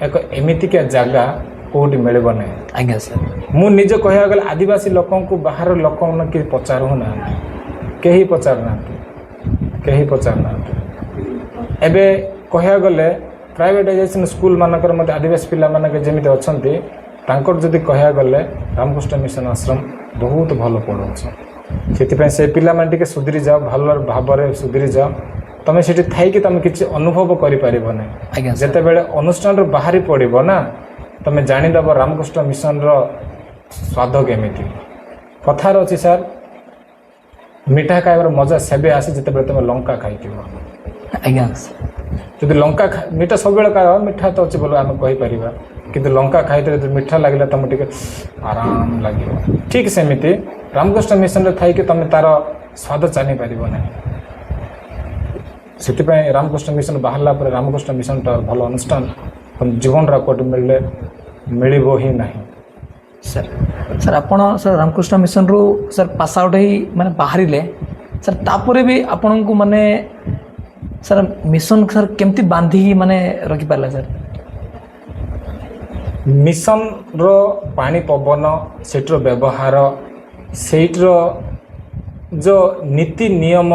ଏକ ଏମିତିକା ଜାଗା କେଉଁଠି ମିଳିବ ନାହିଁ। ଆଜ୍ଞା ସାର୍ ମୁଁ ନିଜେ କହିବାକୁ ଗଲେ ଆଦିବାସୀ ଲୋକଙ୍କୁ ବାହାର ଲୋକମାନେ କେହି ପଚାରୁନାହାନ୍ତି କେହି ପଚାରୁନାହାନ୍ତି। ଏବେ କହିବାକୁ ଗଲେ ପ୍ରାଇଭେଟାଇଜେସନ୍ ସ୍କୁଲମାନଙ୍କର ମଧ୍ୟ ଆଦିବାସୀ ପିଲାମାନେ ଯେମିତି ଅଛନ୍ତି ତାଙ୍କର ଯଦି କହିବାକୁ ଗଲେ ରାମକୃଷ୍ଣ ମିଶନ ଆଶ୍ରମ ବହୁତ ଭଲ ପଢ଼ାଉଛି। ସେଥିପାଇଁ ସେ ପିଲାମାନେ ଟିକେ ସୁଧୁରି ଯାଅ ଭଲ ଭାବରେ ସୁଧୁରି ଯାଅ। ତୁମେ ସେଠି ଥାଇକି ତୁମେ କିଛି ଅନୁଭବ କରିପାରିବ ନାହିଁ। ଆଜ୍ଞା ଯେତେବେଳେ ଅନୁଷ୍ଠାନରୁ ବାହାରି ପଡ଼ିବ ନା ତୁମେ ଜାଣିଦେବ ରାମକୃଷ୍ଣ ମିଶନର ସ୍ୱାଦ କେମିତି। କଥାରେ ଅଛି ସାର୍ ମିଠା ଖାଇବାର ମଜା ସେବେ ଆସେ ଯେତେବେଳେ ତୁମେ ଲଙ୍କା ଖାଇଥିବ। ଆଜ୍ଞା ଯଦି ଲଙ୍କା ମିଠା ସବୁବେଳେ ଖାଇବ ମିଠା ତ ଅଛି ବୋଲି ଆମେ କହିପାରିବା କିନ୍ତୁ ଲଙ୍କା ଖାଇଥିଲେ ଯଦି ମିଠା ଲାଗିଲା ତୁମେ ଟିକେ ଆରାମ ଲାଗିବ। ଠିକ୍ ସେମିତି ରାମକୃଷ୍ଣ ମିଶନରେ ଥାଇକି ତୁମେ ତା'ର ସ୍ୱାଦ ଜାଣିପାରିବ ନାହିଁ। ସେଥିପାଇଁ ରାମକୃଷ୍ଣ ମିଶନ ବାହାରିଲା ପରେ ରାମକୃଷ୍ଣ ମିଶନଟା ଭଲ ଅନୁଷ୍ଠାନ ଜୀବନର କୋଟି ମିଳିବ ହିଁ ନାହିଁ। ସାର୍ ସାର୍ ଆପଣ ସାର୍ ରାମକୃଷ୍ଣ ମିଶନରୁ ସାର୍ ପାସ୍ ଆଉଟ୍ ହେଇ ମାନେ ବାହାରିଲେ ସାର୍ ତାପରେ ବି ଆପଣଙ୍କୁ ମାନେ ସାର୍ ମିଶନ ସାର୍ କେମିତି ବାନ୍ଧିକି ମାନେ ରଖିପାରିଲା ସାର୍? ମିଶନର ପାଣି ପବନ ସେଇଠିର ବ୍ୟବହାର ସେଇଠିର ଯେଉଁ ନୀତି ନିୟମ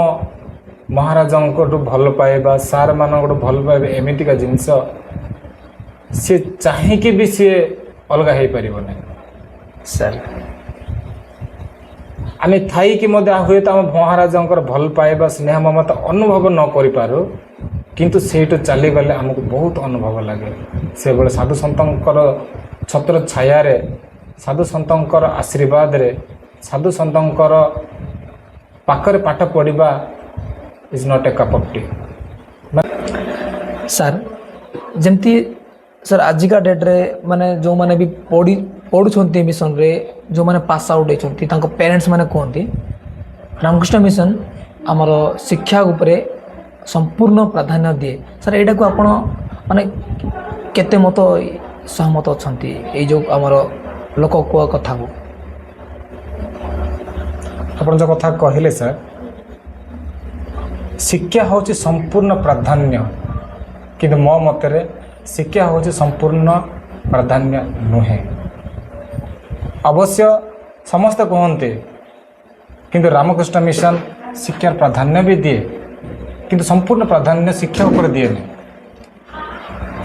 ମହାରାଜଙ୍କଠୁ ଭଲ ପାଇବା ସାର୍ମାନଙ୍କଠୁ ଭଲ ପାଇବା ଏମିତିକା ଜିନିଷ ସିଏ ଚାହିଁକି ବି ସିଏ ଅଲଗା ହେଇପାରିବ ନାହିଁ। ସାର୍ ଆମେ ଥାଇକି ମଧ୍ୟ ହୁଏତ ଆମ ମହାରାଜଙ୍କର ଭଲ ପାଇବା ସ୍ନେହ ମମତା ଅନୁଭବ ନ କରିପାରୁ କିନ୍ତୁ ସେଇଠୁ ଚାଲିଗଲେ ଆମକୁ ବହୁତ ଅନୁଭବ ଲାଗେ। ସେଭଳି ସାଧୁ ସନ୍ତଙ୍କର ଛତ୍ର ଛାୟାରେ ସାଧୁ ସନ୍ତଙ୍କର ଆଶୀର୍ବାଦରେ ସାଧୁ ସନ୍ତଙ୍କର ପାଖରେ ପାଠ ପଢ଼ିବା is not a cup of T. Sir ଯେମିତି ସାର୍ ଆଜିକା ଡେଟ୍ରେ ମାନେ ଯେଉଁମାନେ ବି ପଢ଼ୁଛନ୍ତି ମିଶନରେ ଯେଉଁମାନେ ପାସ୍ ଆଉଟ୍ ହେଇଛନ୍ତି ତାଙ୍କ ପ୍ୟାରେଣ୍ଟସ୍ ମାନେ କୁହନ୍ତି ରାମକୃଷ୍ଣ ମିଶନ ଆମର ଶିକ୍ଷା ଉପରେ ସମ୍ପୂର୍ଣ୍ଣ ପ୍ରାଧାନ୍ୟ ଦିଏ। ସାର୍ ଏଇଟାକୁ ଆପଣ ମାନେ କେତେ ମତ ସହମତ ଅଛନ୍ତି ଏଇ ଯେଉଁ ଆମର ଲୋକ କୁହ କଥାକୁ? ଆପଣ ଯେଉଁ କଥା କହିଲେ ସାର୍ ଶିକ୍ଷା ହେଉଛି ସମ୍ପୂର୍ଣ୍ଣ ପ୍ରାଧାନ୍ୟ କିନ୍ତୁ ମୋ ମତରେ ଶିକ୍ଷା ହେଉଛି ସମ୍ପୂର୍ଣ୍ଣ ପ୍ରାଧାନ୍ୟ ନୁହେଁ। ଅବଶ୍ୟ ସମସ୍ତେ କୁହନ୍ତି କିନ୍ତୁ ରାମକୃଷ୍ଣ ମିଶନ ଶିକ୍ଷାର ପ୍ରାଧାନ୍ୟ ବି ଦିଏ କିନ୍ତୁ ସମ୍ପୂର୍ଣ୍ଣ ପ୍ରାଧାନ୍ୟ ଶିକ୍ଷା ଉପରେ ଦିଏନି।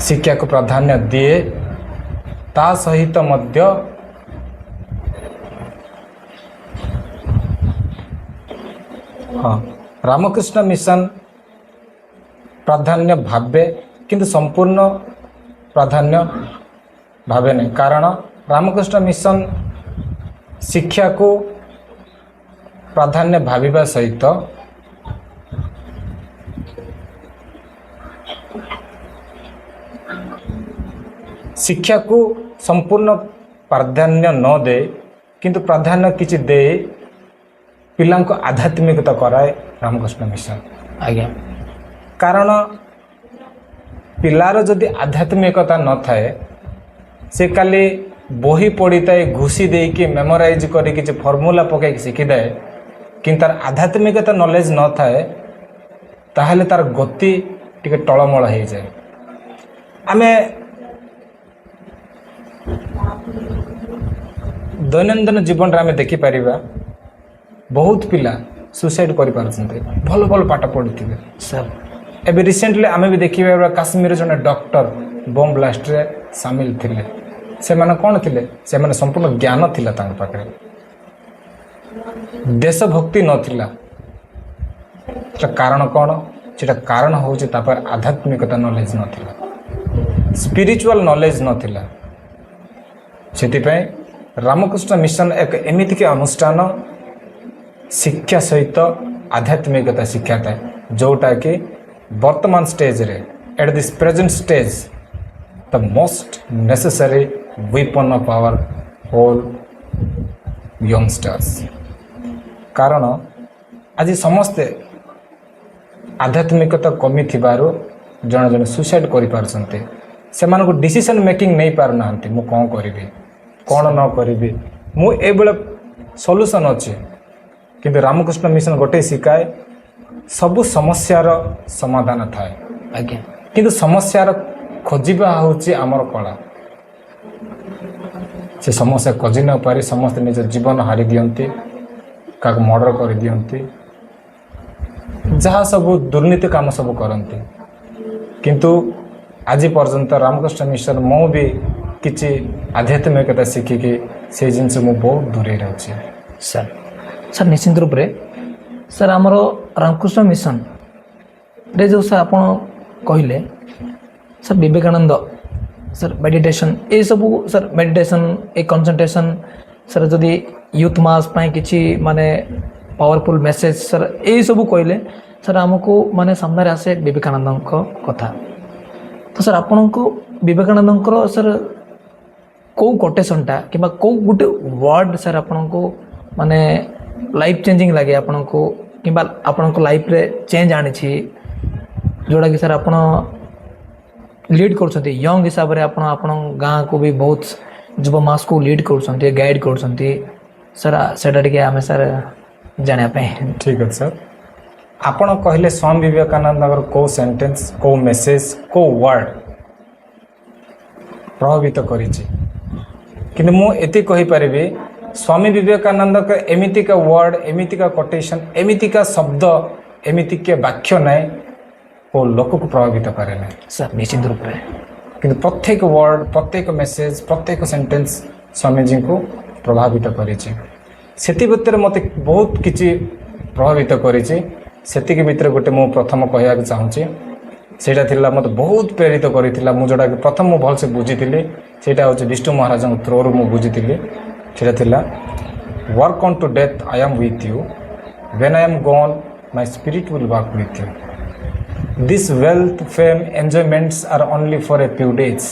ଶିକ୍ଷାକୁ ପ୍ରାଧାନ୍ୟ ଦିଏ, ତା ସହିତ ମଧ୍ୟ ରାମକୃଷ୍ଣ ମିଶନ ପ୍ରାଧାନ୍ୟ ଭାବେ କିନ୍ତୁ ସମ୍ପୂର୍ଣ୍ଣ ପ୍ରାଧାନ୍ୟ ଭାବେ ନାହିଁ। କାରଣ ରାମକୃଷ୍ଣ ମିଶନ ଶିକ୍ଷାକୁ ପ୍ରାଧାନ୍ୟ ଭାବିବା ସହିତ ଶିକ୍ଷାକୁ ସମ୍ପୂର୍ଣ୍ଣ ପ୍ରାଧାନ୍ୟ ନ ଦେଇ କିନ୍ତୁ ପ୍ରାଧାନ୍ୟ କିଛି ଦେଇ ପିଲାଙ୍କୁ ଆଧ୍ୟାତ୍ମିକତା କରାଏ ରାମକୃଷ୍ଣ ମିଶନ। ଆଜ୍ଞା। କାରଣ ପିଲାର ଯଦି ଆଧ୍ୟାତ୍ମିକତା ନଥାଏ, ସେ କାଲି ବହି ପଢ଼ିଥାଏ, ଘୁଷି ଦେଇକି ମେମୋରାଇଜ୍ କରି କିଛି ଫର୍ମୁଲା ପକାଇକି ଶିଖିଥାଏ, କିନ୍ତୁ ତାର ଆଧ୍ୟାତ୍ମିକତା ନଲେଜ ନଥାଏ, ତାହେଲେ ତାର ଗତି ଟିକେ ଟଳମଳ ହେଇଯାଏ। ଆମେ ଦୈନନ୍ଦିନ ଜୀବନରେ ଆମେ ଦେଖିପାରିବା ବହୁତ ପିଲା ସୁସାଇଡ୍ କରିପାରୁଛନ୍ତି, ଭଲ ଭଲ ପାଠ ପଢ଼ୁଥିବେ। ସାର୍ ଏବେ ରିସେଣ୍ଟଲି ଆମେ ବି ଦେଖିପାରିବା କାଶ୍ମୀରରେ ଜଣେ ଡକ୍ଟର ବମ୍ ବ୍ଲାଷ୍ଟରେ ସାମିଲ ଥିଲେ। ସେମାନେ କ'ଣ ଥିଲେ? ସେମାନେ ସମ୍ପୂର୍ଣ୍ଣ ଜ୍ଞାନ ଥିଲା ତାଙ୍କ ପାଖରେ, ଦେଶଭକ୍ତି ନଥିଲା। ସେଟା କାରଣ କ'ଣ? ସେଟା କାରଣ ହେଉଛି ତା ପାଖରେ ଆଧ୍ୟାତ୍ମିକତା ନଲେଜ ନଥିଲା, ସ୍ପିରିଚୁଆଲ ନଲେଜ ନଥିଲା। ସେଥିପାଇଁ ରାମକୃଷ୍ଣ ମିଶନ ଏକ ଏମିତିକି ଅନୁଷ୍ଠାନ ଶିକ୍ଷା ସହିତ ଆଧ୍ୟାତ୍ମିକତା ଶିକ୍ଷାଥାଏ, ଯେଉଁଟାକି ବର୍ତ୍ତମାନ ଷ୍ଟେଜରେ at this present stage the most necessary weapon of our whole youngsters. କାରଣ ଆଜି ସମସ୍ତେ ଆଧ୍ୟାତ୍ମିକତା କମିଥିବାରୁ ଜଣେ ଜଣେ ସୁସାଇଡ୍ କରିପାରୁଛନ୍ତି। ସେମାନଙ୍କୁ ଡିସିସନ୍ ମେକିଂ ନେଇପାରୁନାହାନ୍ତି, ମୁଁ କ'ଣ କରିବି, କ'ଣ ନ କରିବି, ମୁଁ ଏଇଭଳିଆ ସଲ୍ୟୁସନ୍ ଅଛି। କିନ୍ତୁ ରାମକୃଷ୍ଣ ମିଶନ ଗୋଟେ ଶିଖାଏ, ସବୁ ସମସ୍ୟାର ସମାଧାନ ଥାଏ। ଆଜ୍ଞା। କିନ୍ତୁ ସମସ୍ୟାର ଖୋଜିବା ହେଉଛି ଆମର କଳା। ସେ ସମସ୍ୟା ଖୋଜି ନ ପାରି ସମସ୍ତେ ନିଜ ଜୀବନ ହାରି ଦିଅନ୍ତି, କାହାକୁ ମର୍ଡର କରିଦିଅନ୍ତି, ଯାହା ସବୁ ଦୁର୍ନୀତି କାମ ସବୁ କରନ୍ତି। କିନ୍ତୁ ଆଜି ପର୍ଯ୍ୟନ୍ତ ରାମକୃଷ୍ଣ ମିଶନ ମୁଁ ବି କିଛି ଆଧ୍ୟାତ୍ମିକତା ଶିଖିକି ସେଇ ଜିନିଷ ମୁଁ ବହୁତ ଦୂରେଇ ରହୁଛି। ସାର୍ ସାର୍ ନିଶ୍ଚିନ୍ତ ରୂପରେ ସାର୍ ଆମର ରାମକୃଷ୍ଣ ମିଶନରେ ଯେଉଁ ସାର୍ ଆପଣ କହିଲେ ସାର୍ ବିବେକାନନ୍ଦ ସାର୍ ମେଡ଼ିଟେସନ୍ ଏସବୁ ସାର୍ ମେଡ଼ିଟେସନ୍ ଏ କନସେନ୍ଟ୍ରେସନ୍ ସାର୍ ଯଦି ୟୁଥ୍ ମାସ୍ ପାଇଁ କିଛି ମାନେ ପାୱାରଫୁଲ୍ ମେସେଜ୍ ସାର୍ ଏଇସବୁ କହିଲେ ସାର୍ ଆମକୁ ମାନେ ସାମ୍ନାରେ ଆସେ ବିବେକାନନ୍ଦଙ୍କ କଥା। ତ ସାର୍ ଆପଣଙ୍କୁ ବିବେକାନନ୍ଦଙ୍କର ସାର୍ କେଉଁ କୋଟେସନ୍ଟା କିମ୍ବା କେଉଁ ଗୋଟେ ୱାର୍ଡ଼ ସାର୍ ଆପଣଙ୍କୁ ମାନେ ଲାଇଫ୍ ଚେଞ୍ଜିଂ ଲାଗେ ଆପଣଙ୍କୁ, କିମ୍ବା ଆପଣଙ୍କ ଲାଇଫ୍ରେ ଚେଞ୍ଜ ଆଣିଛି, ଯେଉଁଟାକି ସାର୍ ଆପଣ ଲିଡ଼୍ କରୁଛନ୍ତି ୟଙ୍ଗ ହିସାବରେ, ଆପଣ ଆପଣଙ୍କ ଗାଁକୁ ବି ବହୁତ ଯୁବ ମାସକୁ ଲିଡ଼୍ କରୁଛନ୍ତି, ଗାଇଡ଼୍ କରୁଛନ୍ତି ସାର୍, ସେଇଟା ଟିକେ ଆମେ ସାର୍ ଜାଣିବା ପାଇଁ। ଠିକ୍ ଅଛି ସାର୍। ଆପଣ କହିଲେ ସ୍ୱାମୀ ବିବେକାନନ୍ଦଙ୍କର କେଉଁ ସେଣ୍ଟେନ୍ସ, କେଉଁ ମେସେଜ୍, କେଉଁ ୱାର୍ଡ଼ ପ୍ରଭାବିତ କରିଛି, କିନ୍ତୁ ମୁଁ ଏତିକି କହିପାରିବି ସ୍ୱାମୀ ବିବେକାନନ୍ଦଙ୍କ ଏମିତିକା ୱାର୍ଡ଼, ଏମିତିକା କୋଟେସନ୍, ଏମିତିକା ଶବ୍ଦ, ଏମିତିକା ବାକ୍ୟ ନାହିଁ କେଉଁ ଲୋକକୁ ପ୍ରଭାବିତ କରେ ନାହିଁ ସାର୍ ନିଶ୍ଚିତ ରୂପରେ। କିନ୍ତୁ ପ୍ରତ୍ୟେକ ୱାର୍ଡ଼, ପ୍ରତ୍ୟେକ ମେସେଜ୍, ପ୍ରତ୍ୟେକ ସେଣ୍ଟେନ୍ସ ସ୍ୱାମୀଜୀଙ୍କୁ ପ୍ରଭାବିତ କରିଛି। ସେଥି ଭିତରେ ମୋତେ ବହୁତ କିଛି ପ୍ରଭାବିତ କରିଛି। ସେତିକି ଭିତରେ ଗୋଟେ ମୁଁ ପ୍ରଥମ କହିବାକୁ ଚାହୁଁଛି, ସେଇଟା ଥିଲା ମୋତେ ବହୁତ ପ୍ରେରିତ କରିଥିଲା। ମୁଁ ଯେଉଁଟାକି ପ୍ରଥମ ମୁଁ ଭଲସେ ବୁଝିଥିଲି, ସେଇଟା ହେଉଛି ବିଷ୍ଣୁ ମହାରାଜଙ୍କ ଥ୍ରୋରୁ ମୁଁ ବୁଝିଥିଲି। ସେଇଟା ଥିଲା work on to death I am with you, when I am gone my spirit will work with you. This wealth, fame, enjoyments are only for a few days.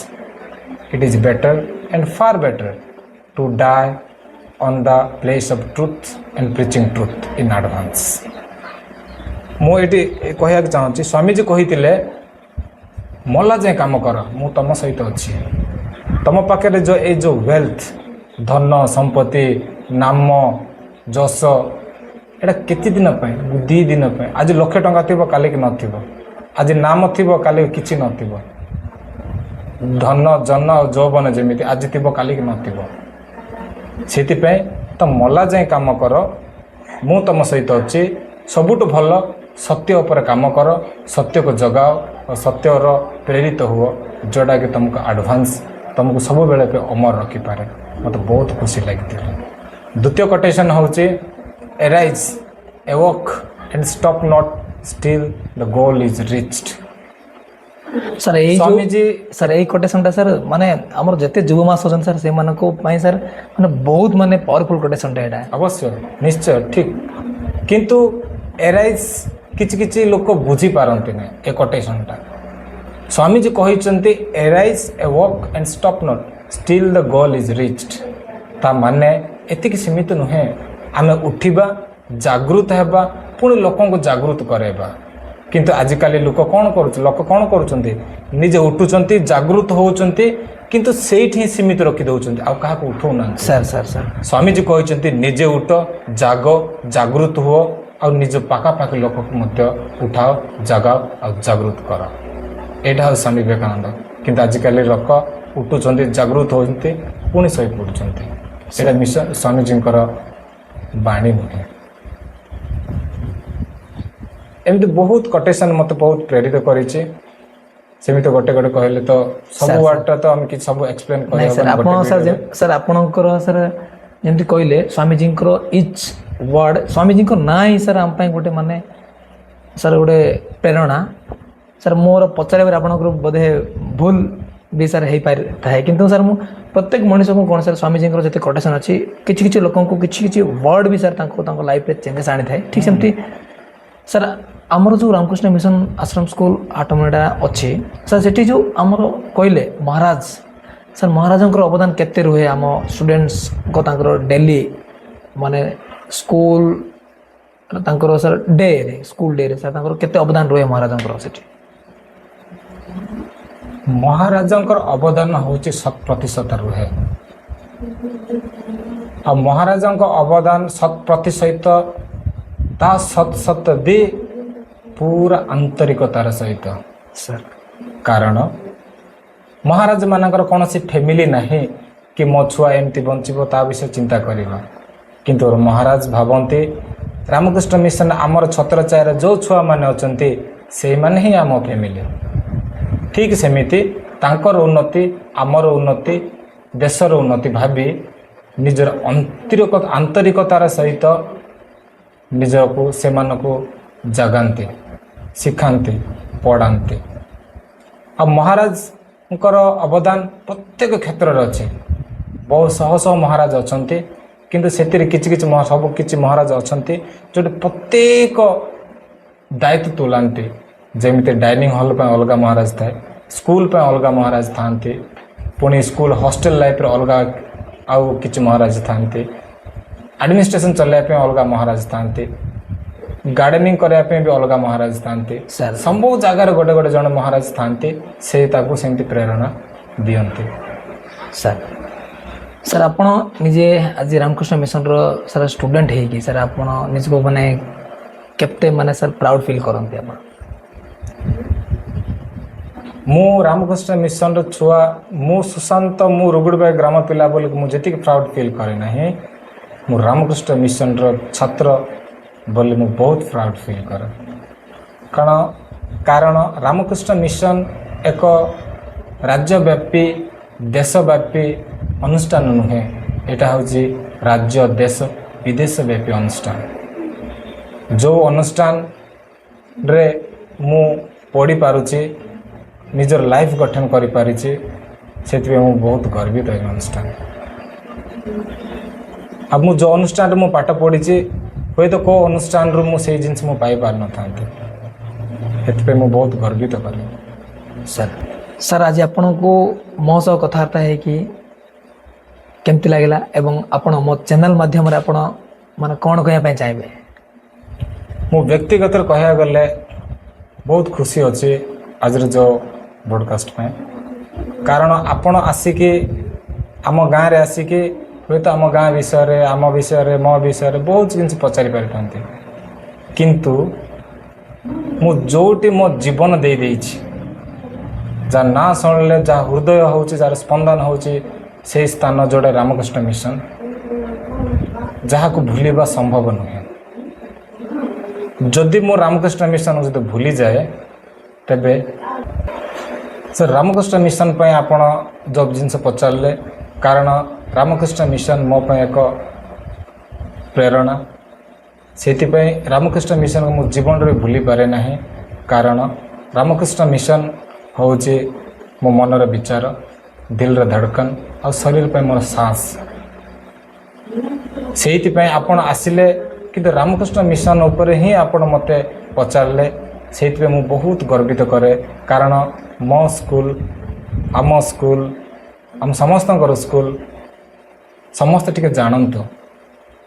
It is better and far better to die on the place of truth and preaching truth in advance. ମୁଁ ଏଠି କହିବାକୁ ଚାହୁଁଛି, ସ୍ୱାମୀଜୀ କହିଥିଲେ ମଲା ଯାଏଁ କାମ କର, ମୁଁ ତୁମ ସହିତ ଅଛି। ତୁମ ପାଖରେ ଏଇ ଯେଉଁ ୱେଲ୍ଥ, ଧନ ସମ୍ପତ୍ତି, ନାମ, ଯଶ, ଏଇଟା କେତେ ଦିନ ପାଇଁ? 2 ଦିନ ପାଇଁ। ଆଜି ଲକ୍ଷେ ଟଙ୍କା ଥିବ, କାଲିକି ନଥିବ। ଆଜି ନାମ ଥିବ, କାଲି କିଛି ନଥିବ। ଧନ ଜନ ଯୌବନ ଯେମିତି ଆଜି ଥିବ, କାଲିକି ନଥିବ। ସେଥିପାଇଁ ତ ମଲା ଯାଏଁ କାମ କର, ମୁଁ ତୁମ ସହିତ ଅଛି। ସବୁଠୁ ଭଲ सत्य उपर काम कर सत्य को जगाओ और सत्यर प्रेरित हुओ जोटा कि तुमको एडवांस तुमको सब बेले पे अमर रखिपारे मत बहुत खुशी लगी। द्वितीय कोटेशन हूँ arise awake and stop not still the goal is reached. Sir यही स्वामी जी सर यही कोटेशनटा सर माने आमर जते युवमास अछन सर से मानको पई सर माने बहुत माने पावरफुल कोटेशनटा एटा अवश्य निश्चय ठीक किंतु एराइज किछि किछि लोक बुझी पारंती ने ए कोटेशनटा स्वामी जी कहिसंती arise awake and stop not still the goal is reached ता माने एतिक सीमित नुहे आमे उठिबा जागृत हेबा पुणी लोकों को जागृत करेबा किंतु आजिकाली लोक कौन करुछंती निजे उठुचंती जागृत होउचंती किंतु सेठी ही सीमित रखी दउचंती आ काहा को उठौना। Sir sir sir Swami ji कहते निजे उठ जाग जागृत हुओ और निज पाखापाखि लोक को मध्य उठाओ जगाओ और जागृत कर एटा हूँ स्वामी विवेकानंद किंतु आजिकल लोक उठुचंती जागृत होती पुणी शई पड़ुचंती एटा मिशन स्वामी जी बाणी नुहे। एमती बहुत कोटेशन मत बहुत प्रेरित करिछि सेमित गोटे गोटे कहले तो सब वर्डटा तो हम कि सब एक्सप्लेन नहीं सर आपण सर आपणकर सर जेमती कहले स्वामी जी इच वर्ड स्वामी जी ना ही सर आम गोटे माने सर गोटे प्रेरणा सर मोर पचारे आपणकर बोधे भूल भी सर हो पाए थाए किंतु सर मु प्रत्येक मनीष को कौन सर स्वामी जी जिते कोटेशन अच्छी किसी लोक किसी वर्ड भी सर लाइफ रे चेंजेस आनी थाए ठीक सेमती सर आमर जो रामकृष्ण मिशन आश्रम स्कूल आटमेडा अच्छी सर सेठी जो आमर कहले महाराज सर महाराज अवदान केते रुहे आम स्टूडेंट्स को डेली माने स्कूल सर डे रे स्कूल डे रे सर केते अवदान रुहे महाराज सेठी महाराज अवदान हूँ 100% रुहे आ महाराज अवदान 100% ता 100 भी पूरा आंतरिकतार सहित सर कारण महाराज मानकर कौन सी फैमिली नहीं कि मो छुआ एमती बंचो ता विषय चिंता करवा किंतु महाराज भावती रामकृष्ण मिशन आमर छत्रछायर जो छुआ मैंने अच्छा से मैंने ही आम फैमिली ठीक सेमिति तांकर उन्नति आमर उन्नति देशर उन्नति भावी निजर आंतरिकतार सहित निजको से जगाती शिखाती पढ़ाती आ महाराज अवदान प्रत्येक क्षेत्र में अच्छे बहुत शह शह महाराज अच्छा किंतु से किसी सब किसी महाराज अच्छा जो प्रत्येक दायित्व तुलांती जमी डाइनिंग हॉल पे अलग महाराज थाए स्कूल पे अलग महाराज था पुणी स्कूल हॉस्टल लाइफ रे अलग आउ किसी महाराज था एडमिनिस्ट्रेशन चलाइबा अलग महाराज था गार्डनिंग करने भी अलग महाराज था सब जगार गोटे गोटे जन महाराज था से सेमती प्रेरणा दियंती। सर सर आपण निजे आज रामकृष्ण मिशन रो सर स्टूडेंट है कि सर आपण निजको माने केते माने सर प्राउड फील करंती आपण मु रामकृष्ण मिशन रो छुआ मु सुशांत मु रुगुड़बाई ग्राम पिला बोली मुझे प्राउड फील करे नहीं मु रामकृष्ण मिशन रो छात्र बोली मु बहुत प्राउड फील करे कारण रामकृष्ण मिशन एक राज्यव्यापी देशव्यापी अनुष्ठान नुहे एटा हूँ राज्य देश विदेश व्यापी अनुष्ठान जो अनुष्ठान रे मु पढ़ी पारुची निजर लाइफ गठन करि पारिची से बहुत गर्वित है अनुष्ठान अब मु जो अनुष्ठान मु पाठ पढ़ी हे तो को अनुष्ठान रु मु से जिनस मु पाई पार न थांती एतपे मु बहुत गर्वित करे। सर सर आज आपण को मो सह कथबार्ता है कि केमती लागला एवं आपण मो चैनल माध्यम रे आपण माने कोन कहया पे चाहिबे मु व्यक्तिगत कहया गले बहुत खुशी अच्छे आज जो ब्रॉडकास्ट पे कारण आपण आसिकी आम गाँव रे आसिकी हे तो आम गाँ विषय आम विषय मो विषय बहुत जिन पचारि पारि किंतु मु जोटी मो जीवन दे देइछि जा ना शुणिले जहाँ हृदय हूँ जार स्पंदन हूँ से स्थान जोड़ा रामकृष्ण मिशन जहाँ को भूलवा संभव नुहे जदि मो रामकृष्ण मिशन जो भूली जाए तेबे सर रामकृष्ण मिशन पे आपण जब जिनस पचारे कारण रामकृष्ण मिशन मो पे एक प्रेरणा से रामकृष्ण मिशन को मो जीवन रे भूली पारे ना कारण रामकृष्ण मिशन हूँ मो मनर विचार दिल रे धड़कन और शरीर पे मोर सांस से आपण आसिले किंतु रामकृष्ण मिशन उपर ही आपण मते पचारे से मु बहुत गर्वित करे कारण मो स्कूल आम समस्त स्कूल समस्त टिके जानतु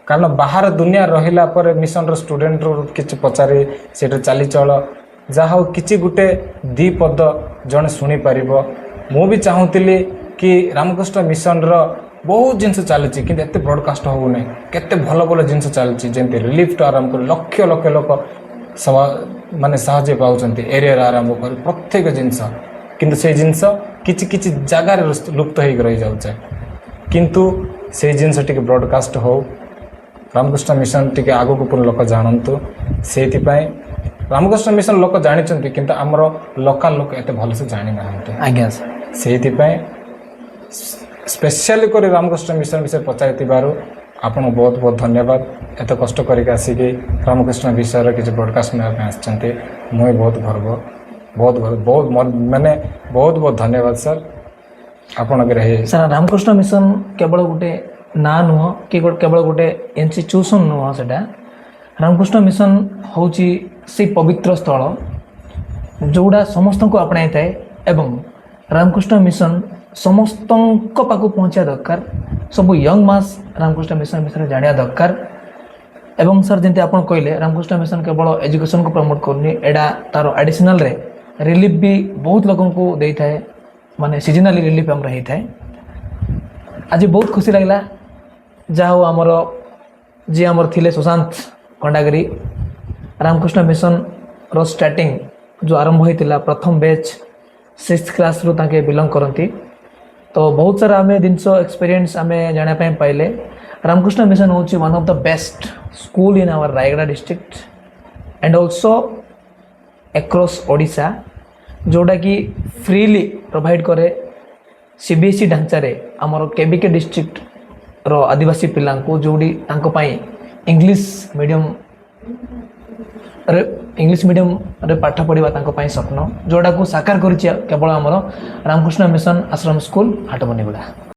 कारण बाहर दुनिया रहिला पर मिशन रो स्टूडेंट रो किछ पचारे सेटा चली चल जहा हो किछि गुटे दी पद जने सुनी परिबो मु भी चाहूतिली कि रामकृष्ण मिशन रो बहुत जिनस चलती कि एत ब्रॉडकास्ट होने केते भल भल जिनस चलती जमी रिलीफ टू आरंभ कर लक्ष लक्ष लोक माने साहाय्य पाउछन्ति एरिया आरंभ कर प्रत्येक जिनस किंतु से जिनस किछि किछि जगार लुप्त हो रही जाउछे किंतु से जिनस टिके ब्रॉडकास्ट हो रामकृष्ण मिशन टिके आगो को पुन लोक जानतु सेति पय रामकृष्ण मिशन लोक जानिछन्ति किंतु हमर लोकल लोक एते भल से जानि नाहन्ते आज्ञा सर सेति पय स्पेशली कर रामकृष्ण मिशन विषय पचार आपन बहुत बहुत धन्यवाद एत कष्ट करके आसिकी रामकृष्ण विषय किसी ब्रॉडकास्ट आसते मुझे बहुत गर्व बहुत माने बहुत बहुत धन्यवाद सर आपण सर रामकृष्ण मिशन केवल गोटे ना नुह कि केवल गोटे इंस्टीट्यूशन नुह सेटा रामकृष्ण मिशन हूँ से पवित्र स्थल जोड़ा समस्त को अपनाई थाए एवं रामकृष्ण मिशन समस्त पाक पहुँचा दरकार सब यंग मास रामकृष्ण मिशन विषय जाना दरकार एवं सर जमी आप कहले रामकृष्ण मिशन केवल एजुकेशन को प्रमोट करनी एडा तार एडिशनल रे रिलीफ भी बहुत लोगों को दे थाए माने सीजनली रिलीफ आम रही थाए आज बहुत खुशी लगला जहाँ आमर जी आमर थिले सुशांत खंडागिरी रामकृष्ण मिशन रो स्टार्टिंग जो आरंभ होता प्रथम बैच 6th क्लास रु ताके बिलोंग करती तो बहुत सारा आम जिनस एक्सपीरियंस आम जानापी पाइले रामकृष्ण मिशन हूँ one of the best school in our Rayagada district and also across Odisha जोटा कि फ्रीली प्रोवाइड करे सीबीएसई ढांचारे आमर केबीके डिस्ट्रिक्ट रो आदिवासी पिला जोड़ी इंग्लिश मीडियम रे पाठ पढ़ा स्वप्न जोड़ा को साकार कर केवल आमर रामकृष्ण मिशन आश्रम स्कूल हाटमनीगुड़ा।